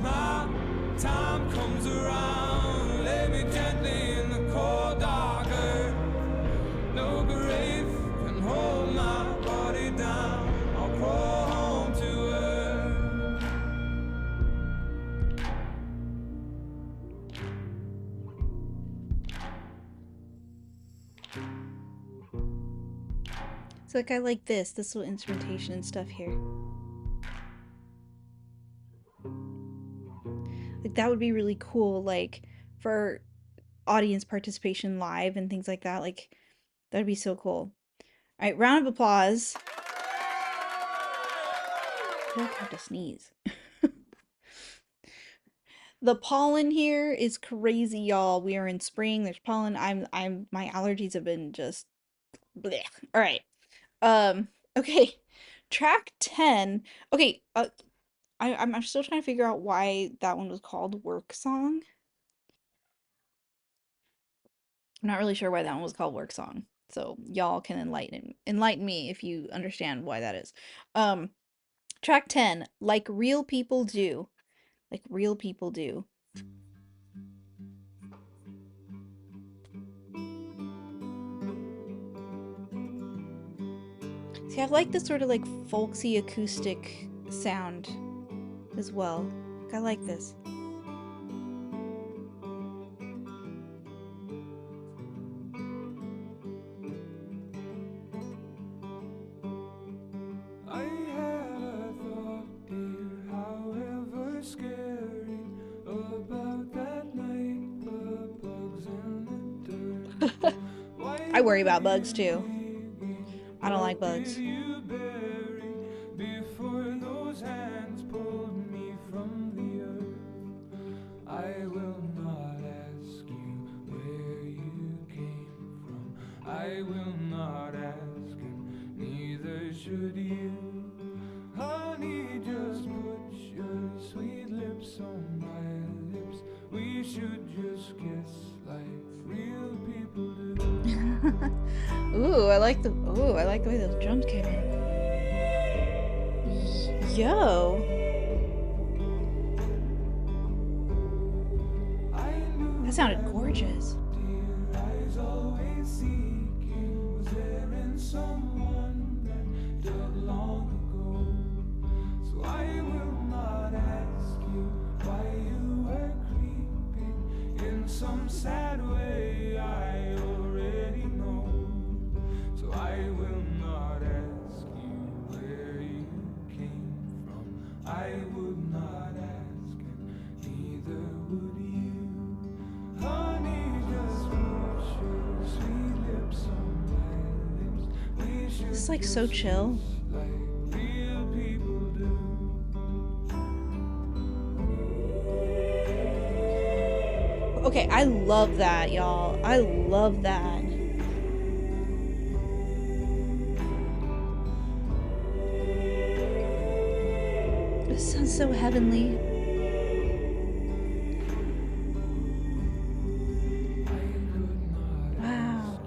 my time comes around, lay me gently in the cold dark earth. No grave can hold my body down. I'll crawl home to her. So like I like this little instrumentation and stuff here. Like that would be really cool, like for audience participation live and things like that. Like that'd be so cool. All right, round of applause. I feel like I have to sneeze. The pollen here is crazy, y'all. We are in spring. There's pollen. My allergies have been just bleh. All right. Okay. Track 10. Okay, I'm still trying to figure out why that one was called Work Song. I'm not really sure why that one was called Work Song. So y'all can enlighten me if you understand why that is. Um, track 10, Like Real People Do. Like Real People Do. See, I like this sort of like folksy acoustic sound as well. I like this. I had a thought, dear, however scary, about that night, the bugs in the dirt. I Why worry were about bugs you too. digging? I don't like What did bugs. you bury before those hands pulled me from the earth? I will not ask you where you came from. I will not ask, and neither should you? Honey, just put your sweet lips on my lips. We should just kiss like real people do. Ooh, I like the way those drums came in. Yo. That sounded gorgeous. Someone that died long ago. So I will not ask you why you were creeping in some sad way. I already know. So I will not ask you where you came from. I would not ask, and neither would you. Honey, just put your sweet lips on. It's like so chill. Okay, I love that, y'all. I love that. This sounds so heavenly. Wow.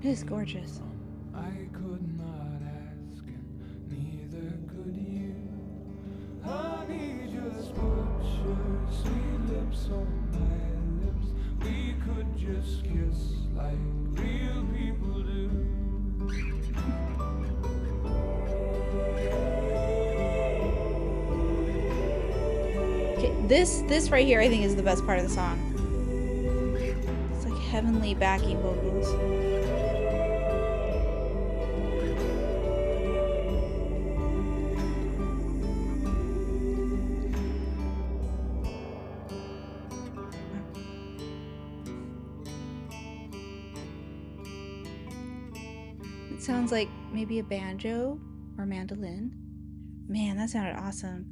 It is gorgeous. I could not ask, and neither could you. Honey, just put your sweet lips on my lips. We could just kiss like real people do. Okay, this right here I think is the best part of the song. It's like heavenly backing vocals. It sounds like maybe a banjo or mandolin. Man, that sounded awesome.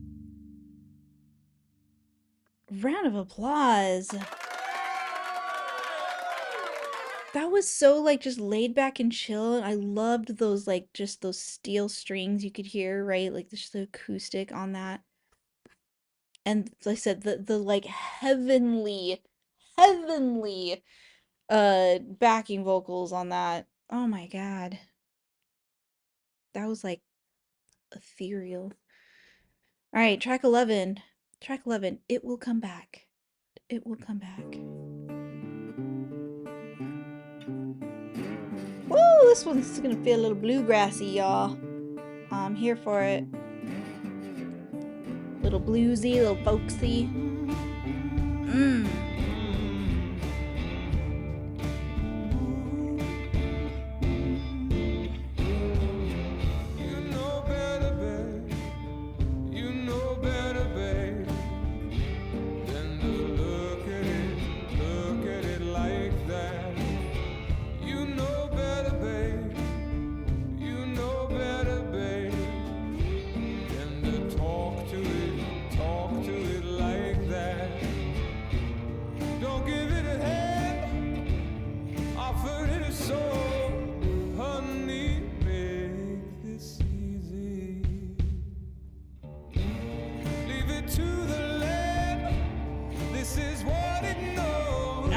Round of applause. That was so like just laid back and chill, and I loved those like just those steel strings you could hear, right? Like just the acoustic on that. And like I said, the like heavenly backing vocals on that. Oh my God. That was like ethereal. All right, track 11. Track 11, It Will Come Back. It Will Come Back. Woo, this one's gonna feel a little bluegrassy, y'all. I'm here for it. Little bluesy, little folksy.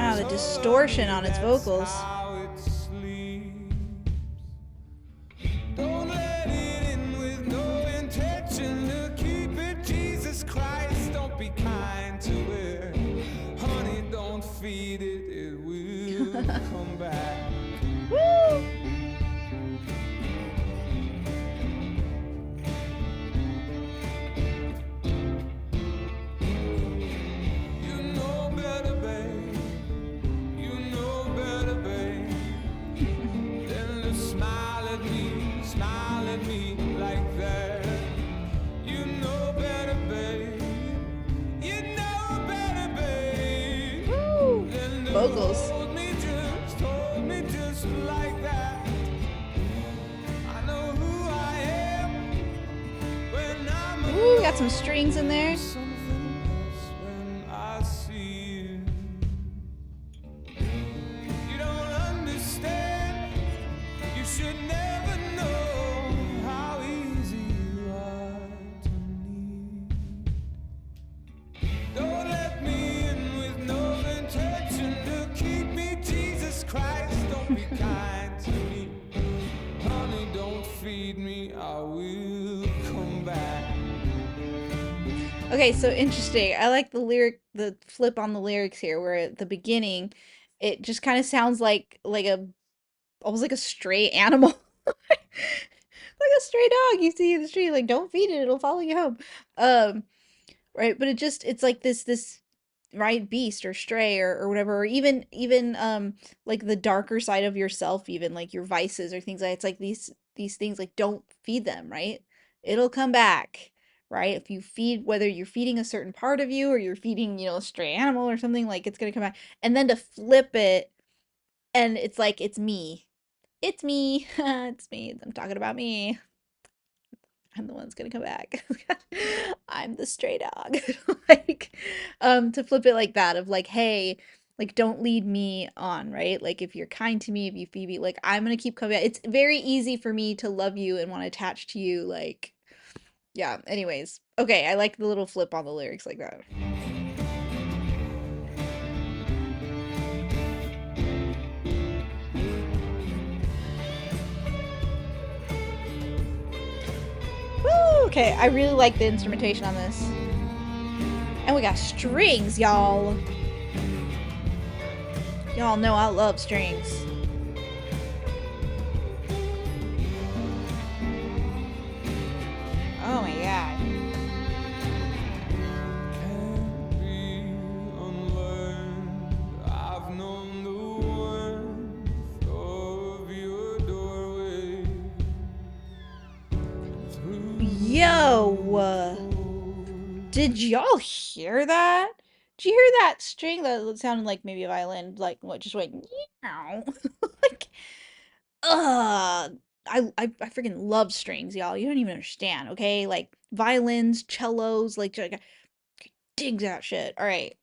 Ah, the distortion on its vocals. Don't let it in with no intention to keep it. Jesus Christ, don't be kind to it. Honey, don't feed it, it will come back. Woo! Vocals. Ooh, got some strings in there. You don't understand. You should never know. me, I will come back. Okay, so interesting. I like the flip on the lyrics here, where at the beginning, it just kind of sounds like a almost like a stray animal, like a stray dog you see in the street. Like, don't feed it; it'll follow you home. Um, right? But it's like this right beast or stray or whatever, or even like the darker side of yourself, even like your vices or things like it's like these things like don't feed them, right? It'll come back, right? If you feed, whether you're feeding a certain part of you or you're feeding, a stray animal or something, like it's gonna come back. And then to flip it, and it's like it's me. It's me. It's me. I'm talking about me. I'm the one that's gonna come back. I'm the stray dog. Like, to flip it like that of like, hey, like don't lead me on, right? Like if you're kind to me, if you feed me, like I'm gonna keep coming back. It's very easy for me to love you and want to attach to you. Like, yeah. Anyways, okay, I like the little flip on the lyrics like that. Woo! Okay, I really like the instrumentation on this. And we got strings, y'all. Y'all know I love strings. Oh my god. Can't be unlearned. I've known the warmth of your doorway. Yo! Did y'all hear that? Did you hear that string that sounded like maybe a violin? Like what just went meow? Like, I freaking love strings, y'all. You don't even understand, okay? Like violins, cellos, like dig that shit. All right,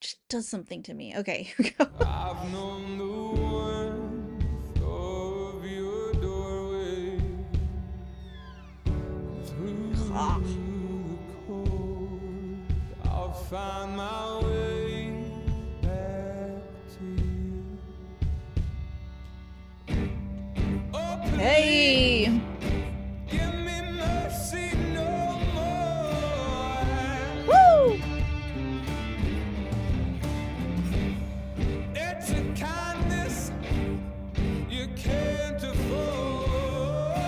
just does something to me. Okay, I've known the warmth of your doorway. Through Ah. the cold, I'll find my way back to you. Oh, Hey. give me mercy no more. Woo! It's a kindness you can't afford.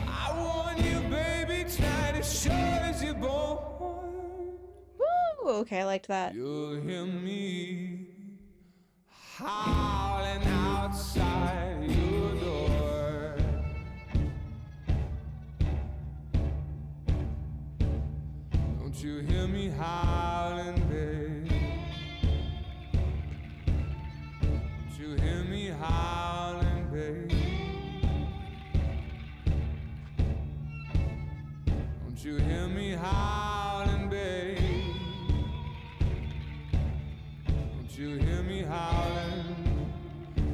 I want you, baby, tonight as sure as you're born. Woo! Okay, I liked that. You'll hear me howling outside your door. Don't you hear me howling, babe? Don't you hear me howling, babe? Don't you hear me howling, babe? Don't you hear me howling?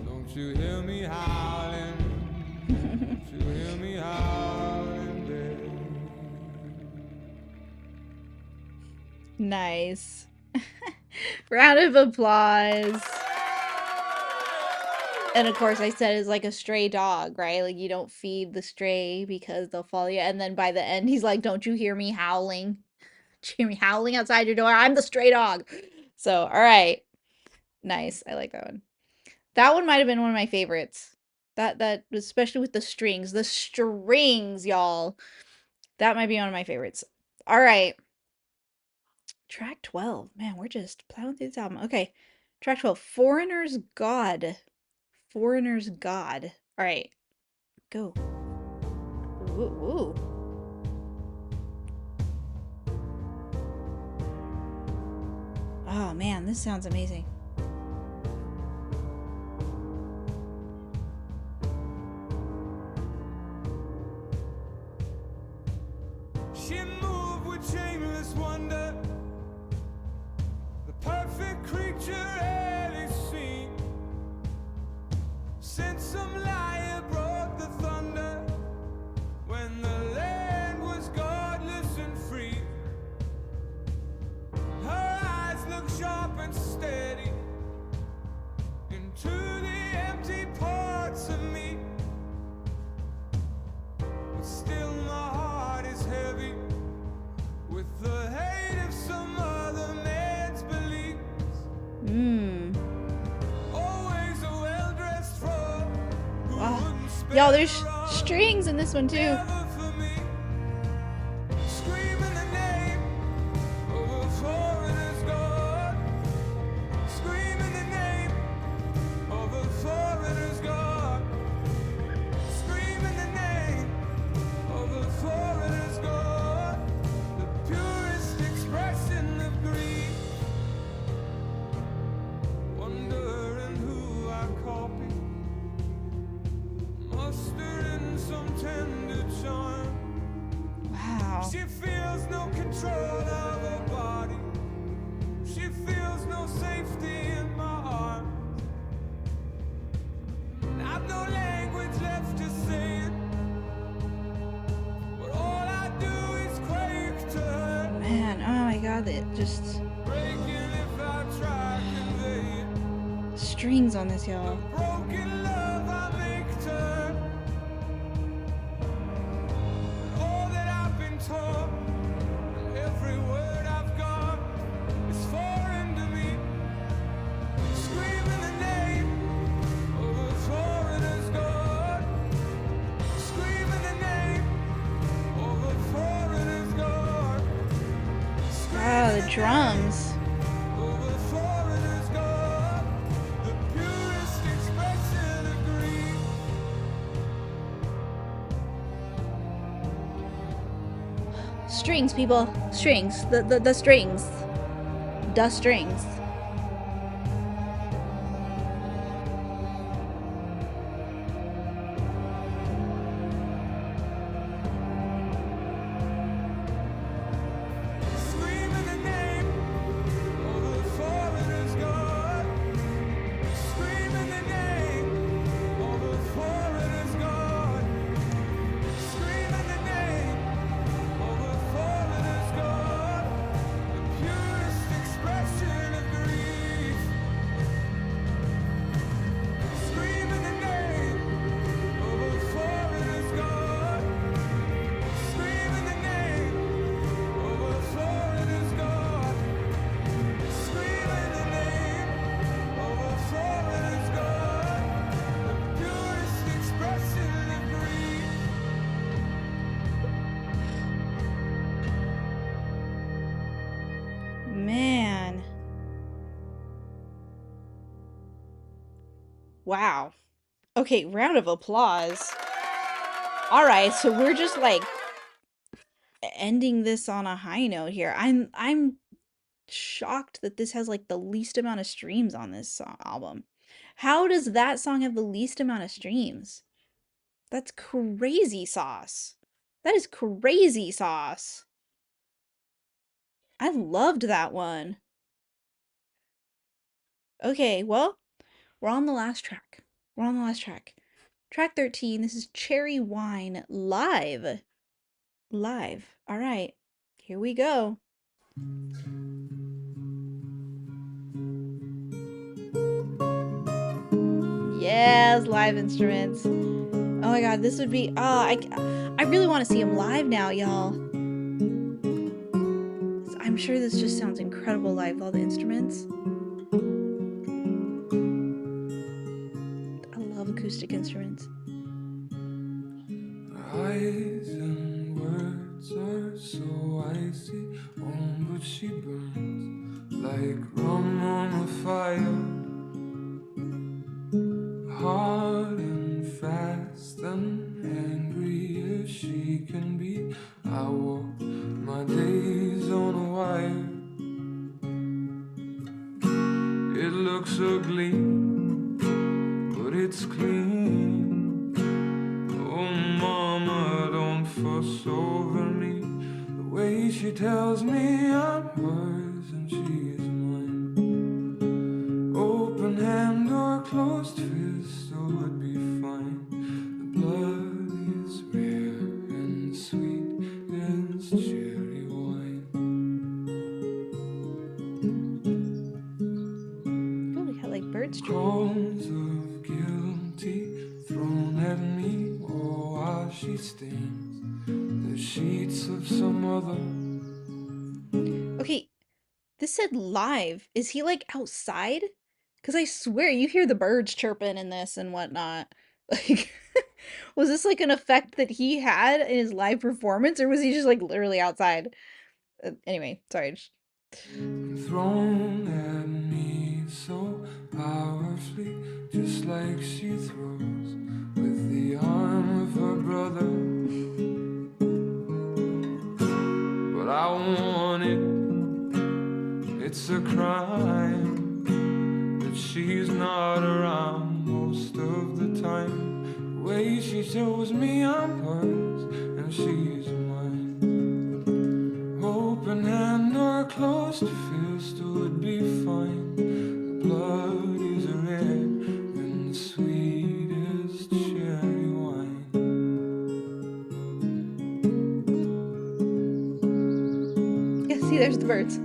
Don't you hear me howling? Don't you hear me howling, babe? Nice. Round of applause. And of course, I said it's like a stray dog, right? Like you don't feed the stray because they'll follow you. And then by the end, he's like, "Don't you hear me howling? Don't you hear me howling outside your door? I'm the stray dog." So, all right, nice. I like that one. That one might have been one of my favorites. That especially with the strings, y'all. That might be one of my favorites. All right. Track 12. Man, we're just plowing through this album. Okay. Track 12. Foreigner's God. Foreigner's God. All right. Go. Ooh, ooh. Oh man, this sounds amazing. She moved with shameless wonder, the perfect creature rarely seen. Since some liar brought the thunder, when the land was godless and free. Her eyes look sharp and steady into the empty Y'all, there's better off strings in this one too. never for me. Screaming the name of a foreigner's God. Screaming the name of a foreigner's God. Screaming the name of a foreigner's God. The purest expression of grief. Wondering who I copy. Mustering some tender charm. Wow. She feels no control of her body. She feels no safety in my arms. And I've no language left to say it. But all I do is quake to her. Man, oh my god, it just Breaking if I try to convey it. strings on this, The y'all. broken love I make to her. And all that I've been taught. And every word I've got is foreign to me. Screaming the name of a foreigner's God. Screaming the name of a foreigner's God. Ah, the Screaming the name drums. of a foreigner's God. The purest expression of grief. Strings, people. Strings. The strings. The strings. Screaming the name of a foreigner's God. Screaming the name of a foreigner's God. Screaming the name of a foreigner's God. The purest expression of grief. Screaming the name of a foreigner's God. Screaming the name of a foreigner's God. Screaming the name of a foreigner's God. The purest expression of grief. Man. Wow. Okay, round of applause. All right, so we're just like ending this on a high note here. I'm shocked that this has like the least amount of streams on this album. How does that song have the least amount of streams? That's crazy sauce. That is crazy sauce. I loved that one. Okay, well, we're on the last track. We're on the last track. Track 13. This is Cherry Wine live. Live. All right. Here we go. Yes, live instruments. Oh my god, this would be I really want to see him live now, y'all. I'm sure this just sounds incredible live with all the instruments. I love acoustic instruments. Eyes and words are so icy. Oh, but she burns like rum on a fire. Hard and fast and angry as she can be. I walk my days on a wire. It looks ugly, but it's clean. Oh, mama, don't fuss over me. The way she tells me I'm hers and she's mine. Open hand or closed fist, oh, it'd be fine. The blood is rare and sweet as cherry wine. Oh, we got like birds chirping. Calls of guilty thrown at me, oh, while she stains the sheets of some other. Okay, this said live. Is he like outside? Because I swear you hear the birds chirping in this and whatnot. Like, was this like an effect that he had in his live performance, or was he just like literally outside? Anyway, sorry. Thrown at me so powerfully, just like she throws with the arm of her brother. But I want it, it's a crime that she's not around most of the time. The way she shows me I'm hers and she's mine. Open hand or closed fist would be fine. The blood is red and the sweetest cherry wine. Yeah, see, there's the birds.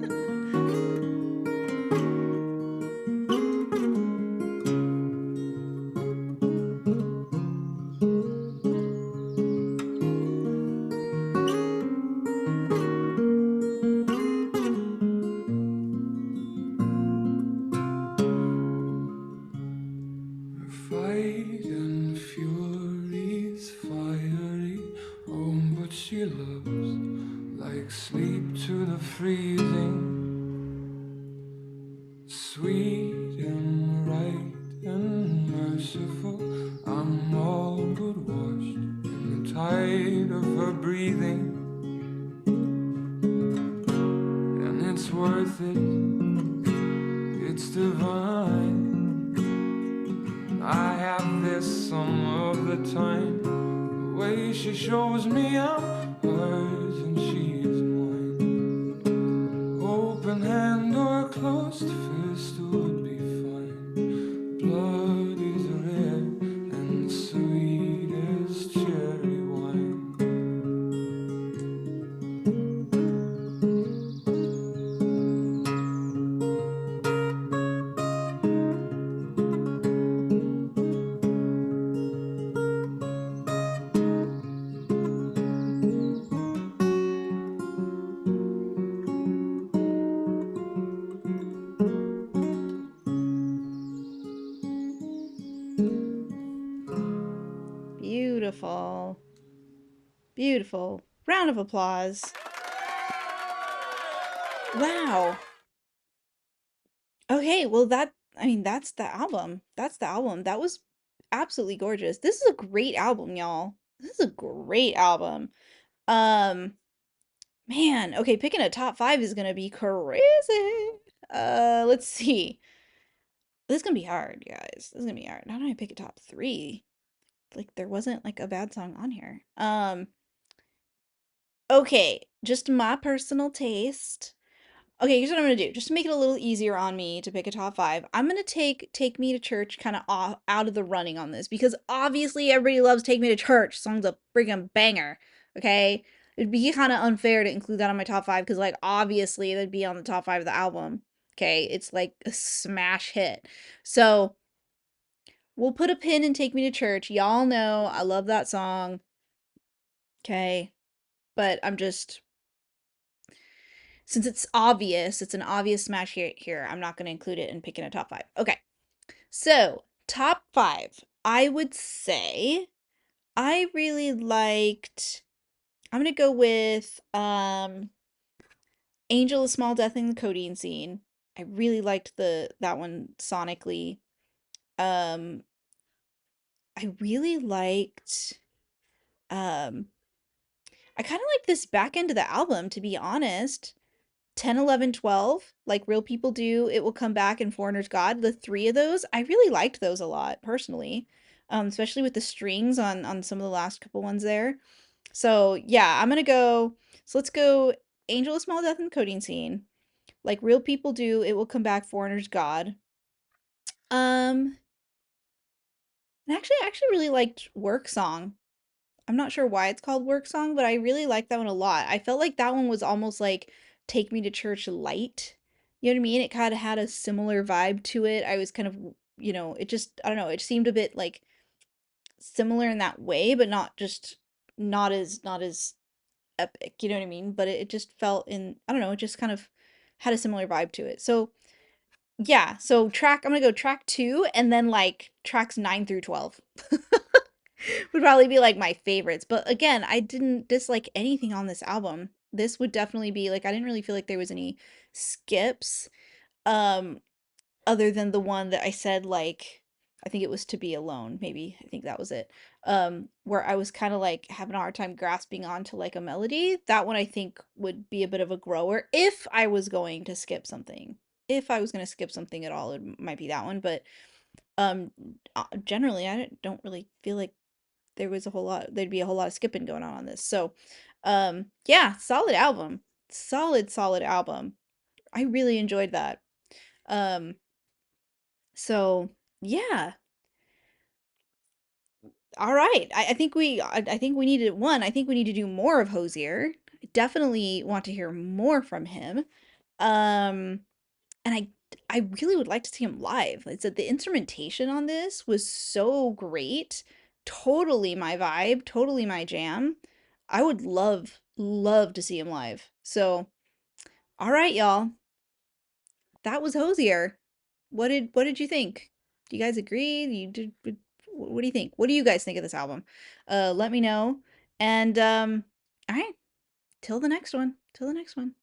Fight and fury's fiery, oh, but she loves like sleep to the freezing. Sweet and right and merciful, I'm all but washed in the tide of her breathing. And it's worth it, it's divine. I have this some of the time. The way she shows me I'm hers and she's mine. Open hand or closed fist would be fine. Blood is red and the sweetest cherry wine. Beautiful. Beautiful. Round of applause. Wow. Okay, well I mean that's the album. That's the album. That was absolutely gorgeous. This is a great album, y'all. This is a great album. Um Man, okay, picking a top 5 is gonna be crazy. Let's see. This is gonna be hard, guys. This is gonna be hard. How do I pick a top 3? Like there wasn't like a bad song on here. Okay, just my personal taste. Okay, here's what I'm gonna do. Just to make it a little easier on me to pick a top 5, I'm gonna Take Me to Church kind of out of the running on this because obviously everybody loves Take Me to Church. Song's a freaking banger. Okay, it'd be kind of unfair to include that on my top 5 because like obviously it'd be on the top 5 of the album. Okay, it's like a smash hit. So we'll put a pin in Take Me to Church. Y'all know I love that song. Okay, but I'm just since it's obvious, it's an obvious smash here. I'm not going to include it in picking a top 5. Okay. So, top 5. I would say I really liked I'm going to go with Angel of Small Death in the Codeine Scene. I really liked the that one sonically. Um I really liked um I kind of like this back end of the album to be honest. 10, 11, 12, like Real People Do, It Will Come Back, and Foreigner's God, the 3 of those, I really liked those a lot, personally. Especially with the strings on some of the last couple ones there. So, yeah, I'm gonna go so let's go Angel of Small Death and Coding Scene. Like Real People Do, It Will Come Back, Foreigner's God. Um, and actually I actually really liked Work Song. I'm not sure why it's called Work Song, but I really like that one a lot. I felt like that one was almost like Take Me to Church light. You know what I mean? It kind of had a similar vibe to it. I was kind of, it just, I don't know, it seemed a bit like similar in that way, but not as epic, you know what I mean? But it just felt I don't know, it just kind of had a similar vibe to it. So, yeah, so I'm gonna go track 2 and then like tracks 9 through 12. would probably be like my favorites. But again, I didn't dislike anything on this album. This would definitely be like I didn't really feel like there was any skips. Um, other than the one that I said, like, I think it was To Be Alone, maybe. I think that was it. Where I was kind of like having a hard time grasping onto like a melody. That one I think would be a bit of a grower if I was going to skip something. If I was going to skip something at all, it might be that one, but um generally I don't really feel like there'd be a whole lot of skipping going on this. So, yeah, solid album. Solid album. I really enjoyed that. Um so yeah, all right. I think we needed one. I think we need to do more of Hozier. I definitely want to hear more from him. Um, and I really would like to see him live. It's that the instrumentation on this was so great. Totally my vibe, totally my jam. I would love to see him live. So, all right, y'all. That was Hozier. What did you think? Do you guys agree? What do you think? What do you guys think of this album? Let me know. And all right, till the next one. Till the next one.